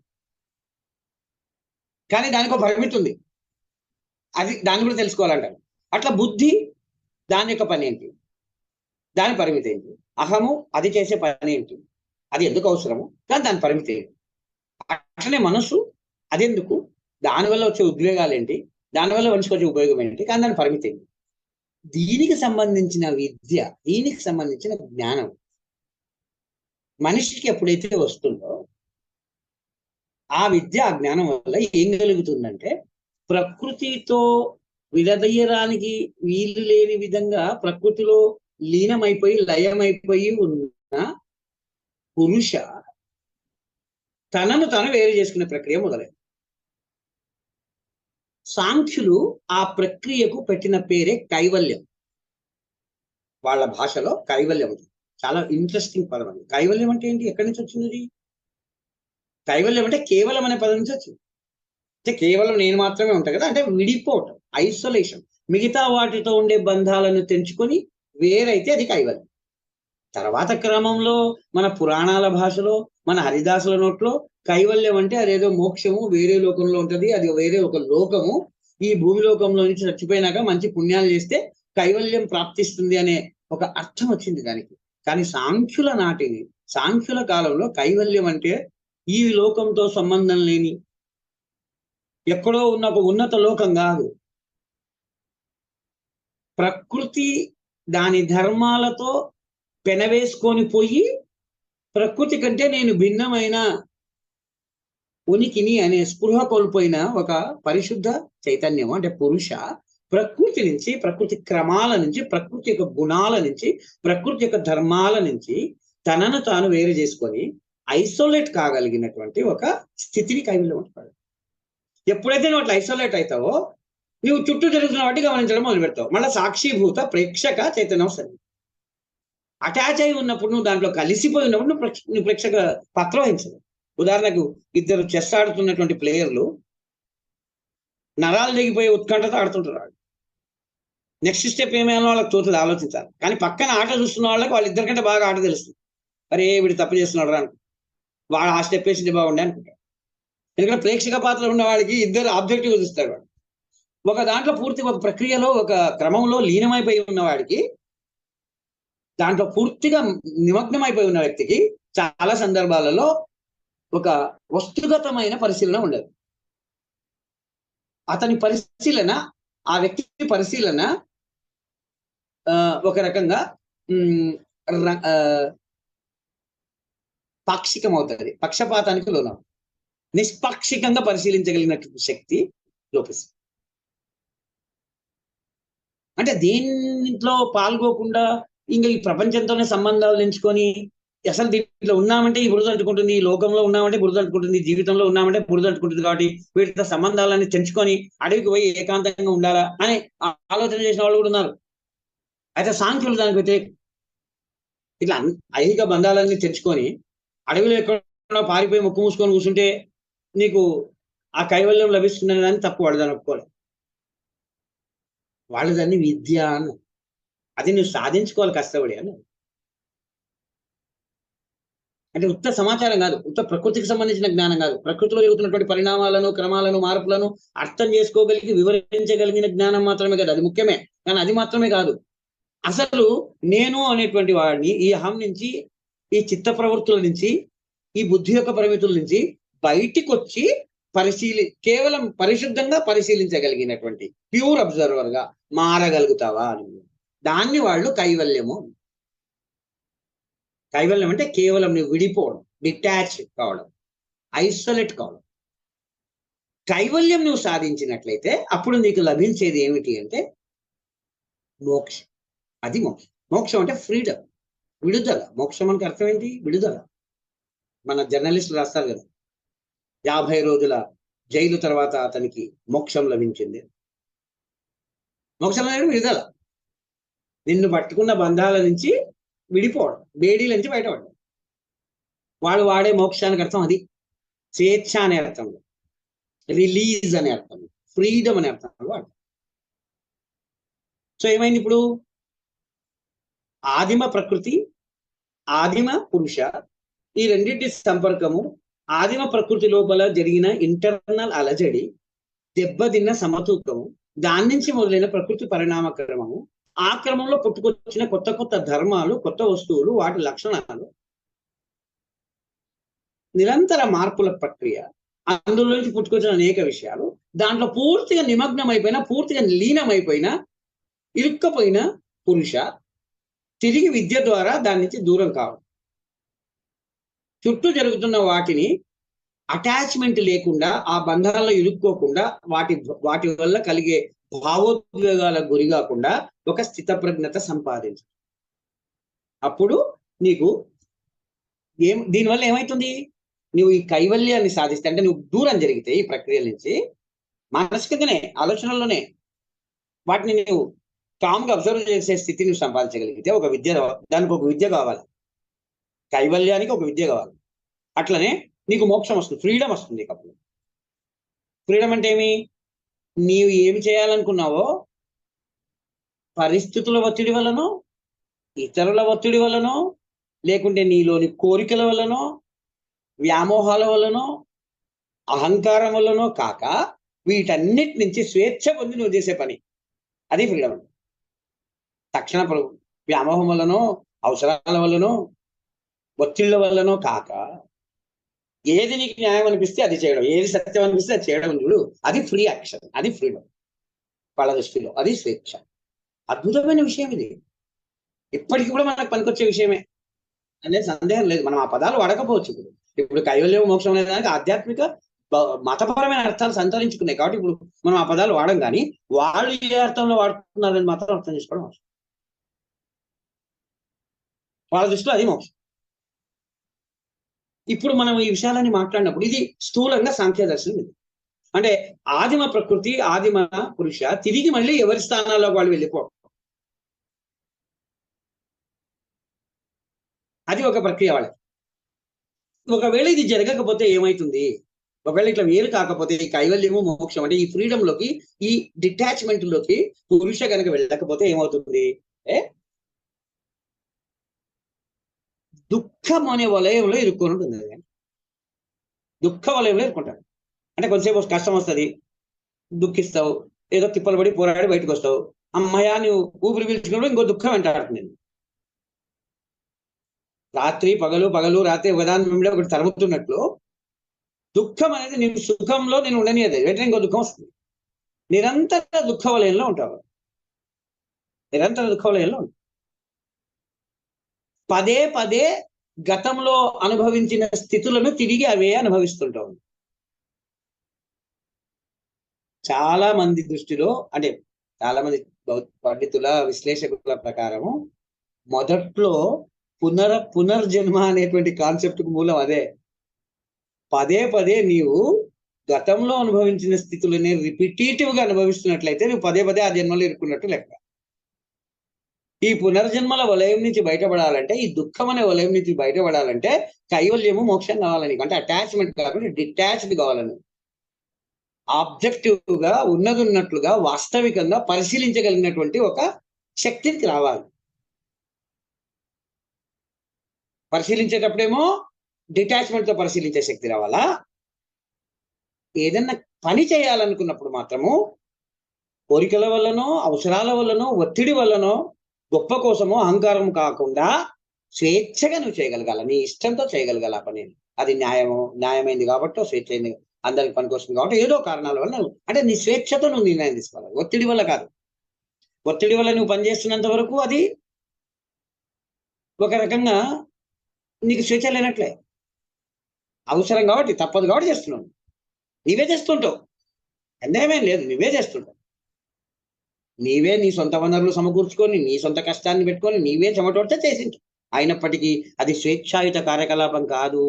కానీ దానికి ఒక పరిమితి ఉంది. అది దాన్ని కూడా తెలుసుకోవాలంటారు. అట్లా బుద్ధి, దాని యొక్క పని ఏంటి, దాని పరిమితి ఏంటి, అహము అది చేసే పని ఏంటి, అది ఎందుకు అవసరము, కానీ దాని పరిమితి ఏంటి. అట్లనే మనసు అదెందుకు, దానివల్ల వచ్చే ఉద్వేగాలు ఏంటి, దానివల్ల మనిషికి వచ్చే ఉపయోగం ఏంటి, కానీ దాని పరిమితి ఏంటి. దీనికి సంబంధించిన విద్య, దీనికి సంబంధించిన జ్ఞానం మనిషికి ఎప్పుడైతే వస్తుందో ఆ విద్య, ఆ జ్ఞానం వల్ల ఏం కలుగుతుందంటే, ప్రకృతితో విడదీయడానికి వీలు లేని విధంగా ప్రకృతిలో లీనమైపోయి, లయమైపోయి ఉన్న పురుష తనను తను వేరు చేసుకునే ప్రక్రియ మొదలైంది. సాంఖ్యులు ఆ ప్రక్రియకు పెట్టిన పేరే కైవల్యం. వాళ్ళ భాషలో కైవల్యం ఉంది. చాలా ఇంట్రెస్టింగ్ పదం అది. కైవల్యం అంటే ఏంటి, ఎక్కడి నుంచి వచ్చింది? కైవల్యం అంటే కేవలం అనే పదం నుంచి వచ్చింది. అంటే కేవలం నేను మాత్రమే ఉంటాను కదా, అంటే విడిపోవటం, ఐసోలేషన్. మిగతా వాటితో ఉండే బంధాలను తెంచుకొని వేరైతే అది కైవల్యం. తర్వాత క్రమంలో మన పురాణాల భాషలో, మన హరిదాసుల నోట్లో కైవల్యం అంటే అదేదో మోక్షము, వేరే లోకంలో ఉంటది, అది వేరే ఒక లోకము, ఈ భూమి లోకంలో నుంచి చచ్చిపోయినాక మంచి పుణ్యాలు చేస్తే కైవల్యం ప్రాప్తిస్తుంది అనే ఒక అర్థం వచ్చింది దానికి. కానీ సాంఖ్యుల కాలంలో కైవల్యం అంటే ఈ లోకంతో సంబంధం లేని, ఎక్కడో ఉన్న ఒక ఉన్నత లోకం కాదు. ప్రకృతి దాని ధర్మాలతో పెనవేసుకొని పోయి, ప్రకృతి కంటే నేను భిన్నమైన ఉనికిని అనే స్పృహ కోల్పోయిన ఒక పరిశుద్ధ చైతన్యం అంటే పురుష, ప్రకృతి నుంచి, ప్రకృతి క్రమాల నుంచి, ప్రకృతి యొక్క గుణాల నుంచి, ప్రకృతి యొక్క ధర్మాల నుంచి తనను తాను వేరు చేసుకొని ఐసోలేట్ కాగలిగినటువంటి ఒక స్థితిని కైవల్యం అంటారు. ఎప్పుడైతే నువ్వు అట్లా ఐసోలేట్ అవుతావో, నువ్వు చుట్టూ జరుగుతున్న వాటి గమనించడం మొదలు పెడతావు. మళ్ళీ సాక్షిభూత ప్రేక్షక చైతన్యం సరి. అటాచ్ అయి ఉన్నప్పుడు, నువ్వు దాంట్లో కలిసిపోయి ఉన్నప్పుడు నువ్వు ప్రేక్షక పాత్ర వహించదు. ఉదాహరణకు, ఇద్దరు చెస్ ఆడుతున్నటువంటి ప్లేయర్లు నరాలు దిగిపోయి ఉత్కంఠతో ఆడుతుంటారు. నెక్స్ట్ స్టెప్ ఏమైనా వాళ్ళకి తోచదు, ఆలోచించాలి. కానీ పక్కన ఆట చూస్తున్న వాళ్ళకి వాళ్ళిద్దరికంటే బాగా ఆట తెలుస్తుంది. అరే వీడు తప్పు చేస్తున్నాడు రా అనుకుంటా, వాడు ఆ స్టెప్ వేసింది బాగుండే అనుకుంటాడు. ఎందుకంటే ప్రేక్షక పాత్ర ఉన్న వాడికి ఇద్దరు ఆబ్జెక్టివ్ చూస్తాడు. వాడు ఒక దాంట్లో పూర్తిగా ఒక ప్రక్రియలో, ఒక క్రమంలో లీనమైపోయి ఉన్న వాడికి, దాంట్లో పూర్తిగా నిమగ్నమైపోయి ఉన్న వ్యక్తికి చాలా సందర్భాలలో ఒక వస్తుగతమైన పరిశీలన ఉండదు. అతని పరిశీలన, ఆ వ్యక్తి పరిశీలన ఒక రకంగా పాక్షికం అవుతుంది, పక్షపాతానికి లోనం. నిష్పాక్షికంగా పరిశీలించగలిగినటువంటి శక్తి లోపిస్తుంది. అంటే దీంట్లో పాల్గొకుండా ఇంకా ఈ ప్రపంచంతోనే సంబంధాలు ఎంచుకొని, అసలు దీంట్లో ఉన్నామంటే ఈ బురద అంటుకుంటుంది, ఈ లోకంలో ఉన్నామంటే బురద అంటుకుంటుంది, జీవితంలో ఉన్నామంటే బురద అంటుకుంటుంది, కాబట్టి వీటితో సంబంధాలన్నీ తెంచుకొని అడవికి పోయి ఏకాంతంగా ఉండాలా అని ఆలోచన చేసిన వాళ్ళు కూడా ఉన్నారు. అయితే సాంఖ్యులు దానికి వ్యతిరేకం. ఇట్లా ఐహిక బంధాలన్నీ తెంచుకొని అడవిలో ఎక్కడో పారిపోయి ముక్కు మూసుకొని కూర్చుంటే నీకు ఆ కైవల్యం లభిస్తుందని దాన్ని తప్పు, వాడు దాన్ని ఒప్పుకోలేదు. వాళ్ళు దాన్ని విద్య అన్న, అది నువ్వు సాధించుకోవాలి కష్టపడి అని. అంటే ఉత్త సమాచారం కాదు, ఉత్త ప్రకృతికి సంబంధించిన జ్ఞానం కాదు, ప్రకృతిలో జరుగుతున్నటువంటి పరిణామాలను, క్రమాలను, మార్పులను అర్థం చేసుకోగలిగి వివరించగలిగిన జ్ఞానం మాత్రమే కాదు, అది ముఖ్యమే. కానీ అది మాత్రమే కాదు, అసలు నేను అనేటువంటి వాడిని ఈ అహం నుంచి, ఈ చిత్త ప్రవృత్తుల నుంచి, ఈ బుద్ధి యొక్క పరిమితుల నుంచి బయటికి వచ్చి కేవలం పరిశుద్ధంగా పరిశీలించగలిగినటువంటి ప్యూర్ అబ్జర్వర్ గా మారగలుగుతావా అని, దాన్ని వాళ్ళు కైవల్యము. కైవల్యం అంటే కేవలం నువ్వు విడిపోవడం, డిటాచ్ కావడం, ఐసోలేట్ కావడం. కైవల్యం నువ్వు సాధించినట్లయితే అప్పుడు నీకు లభించేది ఏమిటి అంటే మోక్షం. అది మోక్షం. మోక్షం అంటే ఫ్రీడమ్, విడుదల. మోక్షం అంటే అర్థం ఏంటి? విడుదల. మన జర్నలిస్టులు రాస్తారు కదా, 50 రోజుల జైలు తర్వాత అతనికి మోక్షం లభించింది. మోక్షం అనేది విడుదల. నిన్ను పట్టుకున్న బంధాల నుంచి విడిపోవడం, బేడీల నుంచి బయటపడడం. వాడు వాడే మోక్షానికి అర్థం అది. స్వేచ్ఛ అనే అర్థం, రిలీజ్ అనే అర్థం, ఫ్రీడమ్ అనే అర్థం వాడు. సో ఏమైంది ఇప్పుడు? ఆదిమ ప్రకృతి, ఆదిమ పురుష, ఈ రెండింటి సంపర్కము, ఆదిమ ప్రకృతి లోపల జరిగిన ఇంటర్నల్ అలజడి, దెబ్బతిన్న సమతూకము, దాని నుంచి మొదలైన ప్రకృతి పరిణామ క్రమము, ఆ క్రమంలో పుట్టుకొచ్చిన కొత్త కొత్త ధర్మాలు, కొత్త వస్తువులు, వాటి లక్షణాలు, నిరంతర మార్పుల ప్రక్రియ, అందులో నుంచి పుట్టుకొచ్చిన అనేక విషయాలు, దాంట్లో పూర్తిగా నిమగ్నమైపోయినా, పూర్తిగా లీనమైపోయినా, ఇరుక్కపోయిన పురుష తిరిగి విద్య ద్వారా దాని నుంచి దూరం కావడం. చుట్టూ జరుగుతున్న వాటిని అటాచ్మెంట్ లేకుండా, ఆ బంధాల్లో ఇరుక్కోకుండా, వాటి వల్ల కలిగే భావోద్వేగాలకు గురి కాకుండా ఒక స్థితప్రజ్ఞత సంపాదించు. అప్పుడు నీకు దీనివల్ల ఏమవుతుంది? నువ్వు ఈ కైవల్యాన్ని సాధిస్తే, అంటే నువ్వు దూరం జరిగితే ఈ ప్రక్రియ నుంచి, మానసికంగానే, ఆలోచనల్లోనే వాటిని నువ్వు కామ్గా అబ్జర్వ్ చేసే స్థితిని నువ్వు సంపాదించగలిగితే, ఒక విద్య, దానికి ఒక విద్య కావాలి, కైవల్యానికి ఒక విద్య కావాలి. అట్లనే నీకు మోక్షం వస్తుంది, ఫ్రీడమ్ వస్తుంది. అప్పుడు ఫ్రీడమ్ అంటే ఏమి? నీవు ఏమి చేయాలనుకున్నావో పరిస్థితుల ఒత్తిడి వల్లనో, ఇతరుల ఒత్తిడి వల్లనో, లేకుంటే నీలోని కోరికల వల్లనో, వ్యామోహాల వల్లనో, అహంకారం వల్లనో కాక, వీటన్నిటి నుంచి స్వేచ్ఛ పొంది నువ్వు చేసే పని, అది ఫ్రీడమ్. తక్షణ వ్యామోహం వల్లనో, అవసరాల వల్లనో, ఒత్తిళ్ల వల్లనో కాక, ఏది నీకు న్యాయం అనిపిస్తే అది చేయడం, ఏది సత్యం అనిపిస్తే అది చేయడం చూడు, అది ఫ్రీ యాక్షన్, అది ఫ్రీడమ్. వాళ్ళ దృష్టిలో అది స్వేచ్ఛ. అద్భుతమైన విషయం ఇది, ఇప్పటికీ కూడా మనకు పనికొచ్చే విషయమే అనేది సందేహం లేదు. మనం ఆ పదాలు వాడకపోవచ్చు. ఇప్పుడు కైవల్యం, మోక్షం అనే దానికి ఆధ్యాత్మిక, మతపరమైన అర్థాలు సంతరించుకున్నాయి కాబట్టి ఇప్పుడు మనం ఆ పదాలు వాడం. కానీ వాళ్ళు ఏ అర్థంలో వాడుతున్నారని మాత్రం అర్థం చేసుకోవడం అవసరం. వాళ్ళ దృష్టిలో అది మోక్షం. ఇప్పుడు మనం ఈ విషయాలని మాట్లాడినప్పుడు ఇది స్థూలంగా సాంఖ్య దర్శనం. ఇది అంటే ఆదిమ ప్రకృతి, ఆదిమ పురుష తిరిగి మళ్ళీ ఎవరి స్థానాల్లో వాళ్ళు వెళ్ళిపోవడం, అది ఒక ప్రక్రియ వాళ్ళకి. ఒకవేళ ఇది జరగకపోతే ఏమైతుంది? ఒకవేళ ఇట్లా వేరు కాకపోతే, ఈ కైవల్యము, మోక్షం అంటే ఈ ఫ్రీడమ్ లోకి, ఈ డిటాచ్మెంట్ లోకి పురుష కనుక వెళ్ళకపోతే ఏమవుతుంది? దుఃఖం అనే వలయంలో ఇరుక్కొని ఉంటుంది. దుఃఖ వలయంలో ఇరుక్కుంటాడు. అంటే కొంతసేపు కష్టం వస్తుంది, దుఃఖిస్తావు, ఏదో తిప్పలు పడి పోరాడి బయటకు వస్తావు, అమ్మయ్య నువ్వు ఊపిరి పీల్చుకున్నప్పుడు ఇంకో దుఃఖం వెంటాడుతుంది. రాత్రి పగలు, పగలు రాత్రి ఒకదాని ఒకటి తరుగుతున్నట్లు దుఃఖం అనేది నేను సుఖంలో నేను ఉండనియదు, వెంటనే ఇంకో దుఃఖం వస్తుంది. నిరంతర దుఃఖ వలయంలో ఉంటావు, నిరంతర దుఃఖ వలయంలో ఉంటావు. పదే పదే గతంలో అనుభవించిన స్థితులను తిరిగి అవే అనుభవిస్తుంటాం. చాలా మంది దృష్టిలో, అంటే చాలా మంది పండితుల, విశ్లేషకుల ప్రకారము మొదట్లో పునర్జన్మ అనేటువంటి కాన్సెప్ట్ కు మూలం అదే. పదే పదే నీవు గతంలో అనుభవించిన స్థితులనే రిపిటేటివ్ గా అనుభవిస్తున్నట్లయితే నువ్వు పదే పదే ఆ జన్మలో ఇరుక్కున్నట్టు లెక్క. ఈ పునర్జన్మల వలయం నుంచి బయటపడాలంటే, ఈ దుఃఖం అనే వలయం నుంచి బయటపడాలంటే కైవల్యము, మోక్షం కావాలని, అంటే అటాచ్మెంట్ కాకుండా డిటాచ్డ్ కావాలని, ఆబ్జెక్టివ్ గా ఉన్నట్లుగా వాస్తవికంగా పరిశీలించగలిగినటువంటి ఒక శక్తికి రావాలి. పరిశీలించేటప్పుడేమో డిటాచ్మెంట్ తో పరిశీలించే శక్తి రావాలా. ఏదన్నా పని చేయాలనుకున్నప్పుడు మాత్రము కోరికల వల్లనో, అవసరాల వల్లనో, ఒత్తిడి వల్లనో, గొప్ప కోసమో, అహంకారం కాకుండా స్వేచ్ఛగా నువ్వు చేయగలగాల, నీ ఇష్టంతో చేయగలగాల పని. అది న్యాయమైంది కాబట్టి, స్వేచ్ఛ అయింది, అందరికి పనికొస్తుంది కాబట్టి, ఏదో కారణాల వల్ల అంటే నీ స్వేచ్ఛతో నువ్వు నిర్ణయం తీసుకోవాలి, ఒత్తిడి వల్ల కాదు. ఒత్తిడి వల్ల నువ్వు పనిచేస్తున్నంత వరకు అది ఒక రకంగా నీకు స్వేచ్ఛ లేనట్లే. అవసరం కాబట్టి, తప్పదు కాబట్టి చేస్తున్నావు, నీవే చేస్తుంటావు, అన్యాయమేం లేదు, నువ్వే చేస్తుంటావు. నీవే నీ సొంత వనరులు సమకూర్చుకొని, నీ సొంత కష్టాన్ని పెట్టుకొని, నీవే చెమటోడితే చేసింటావు. అయినప్పటికీ అది స్వేచ్ఛాయుత కార్యకలాపం కాదు.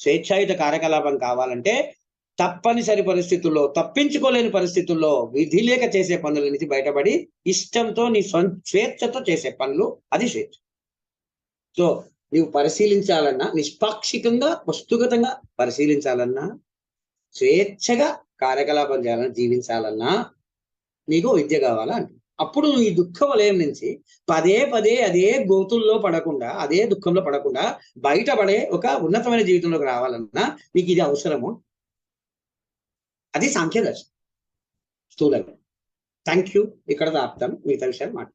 స్వేచ్ఛాయుత కార్యకలాపం కావాలంటే తప్పనిసరి పరిస్థితుల్లో, తప్పించుకోలేని పరిస్థితుల్లో, విధి లేక చేసే పనుల నుంచి బయటపడి ఇష్టంతో నీ స్వేచ్ఛతో చేసే పనులు, అది స్వేచ్ఛ. సో నీవు పరిశీలించాలన్నా, నిష్పాక్షికంగా వస్తుగతంగా పరిశీలించాలన్నా, స్వేచ్ఛగా కార్యకలాపం చేయాలన్నా, జీవించాలన్నా నీకు విద్య కావాలా అంటే అప్పుడు నువ్వు ఈ దుఃఖ వలయం నుంచి పదే పదే అదే గోతుల్లో పడకుండా, అదే దుఃఖంలో పడకుండా బయటపడే ఒక ఉన్నతమైన జీవితంలోకి రావాలన్నా నీకు ఇది అవసరము. అది సాంఖ్యదర్శనం స్థూలంగా. Thank you. ఇక్కడ ఆపుతాను, మిగతా విషయాలు మాట.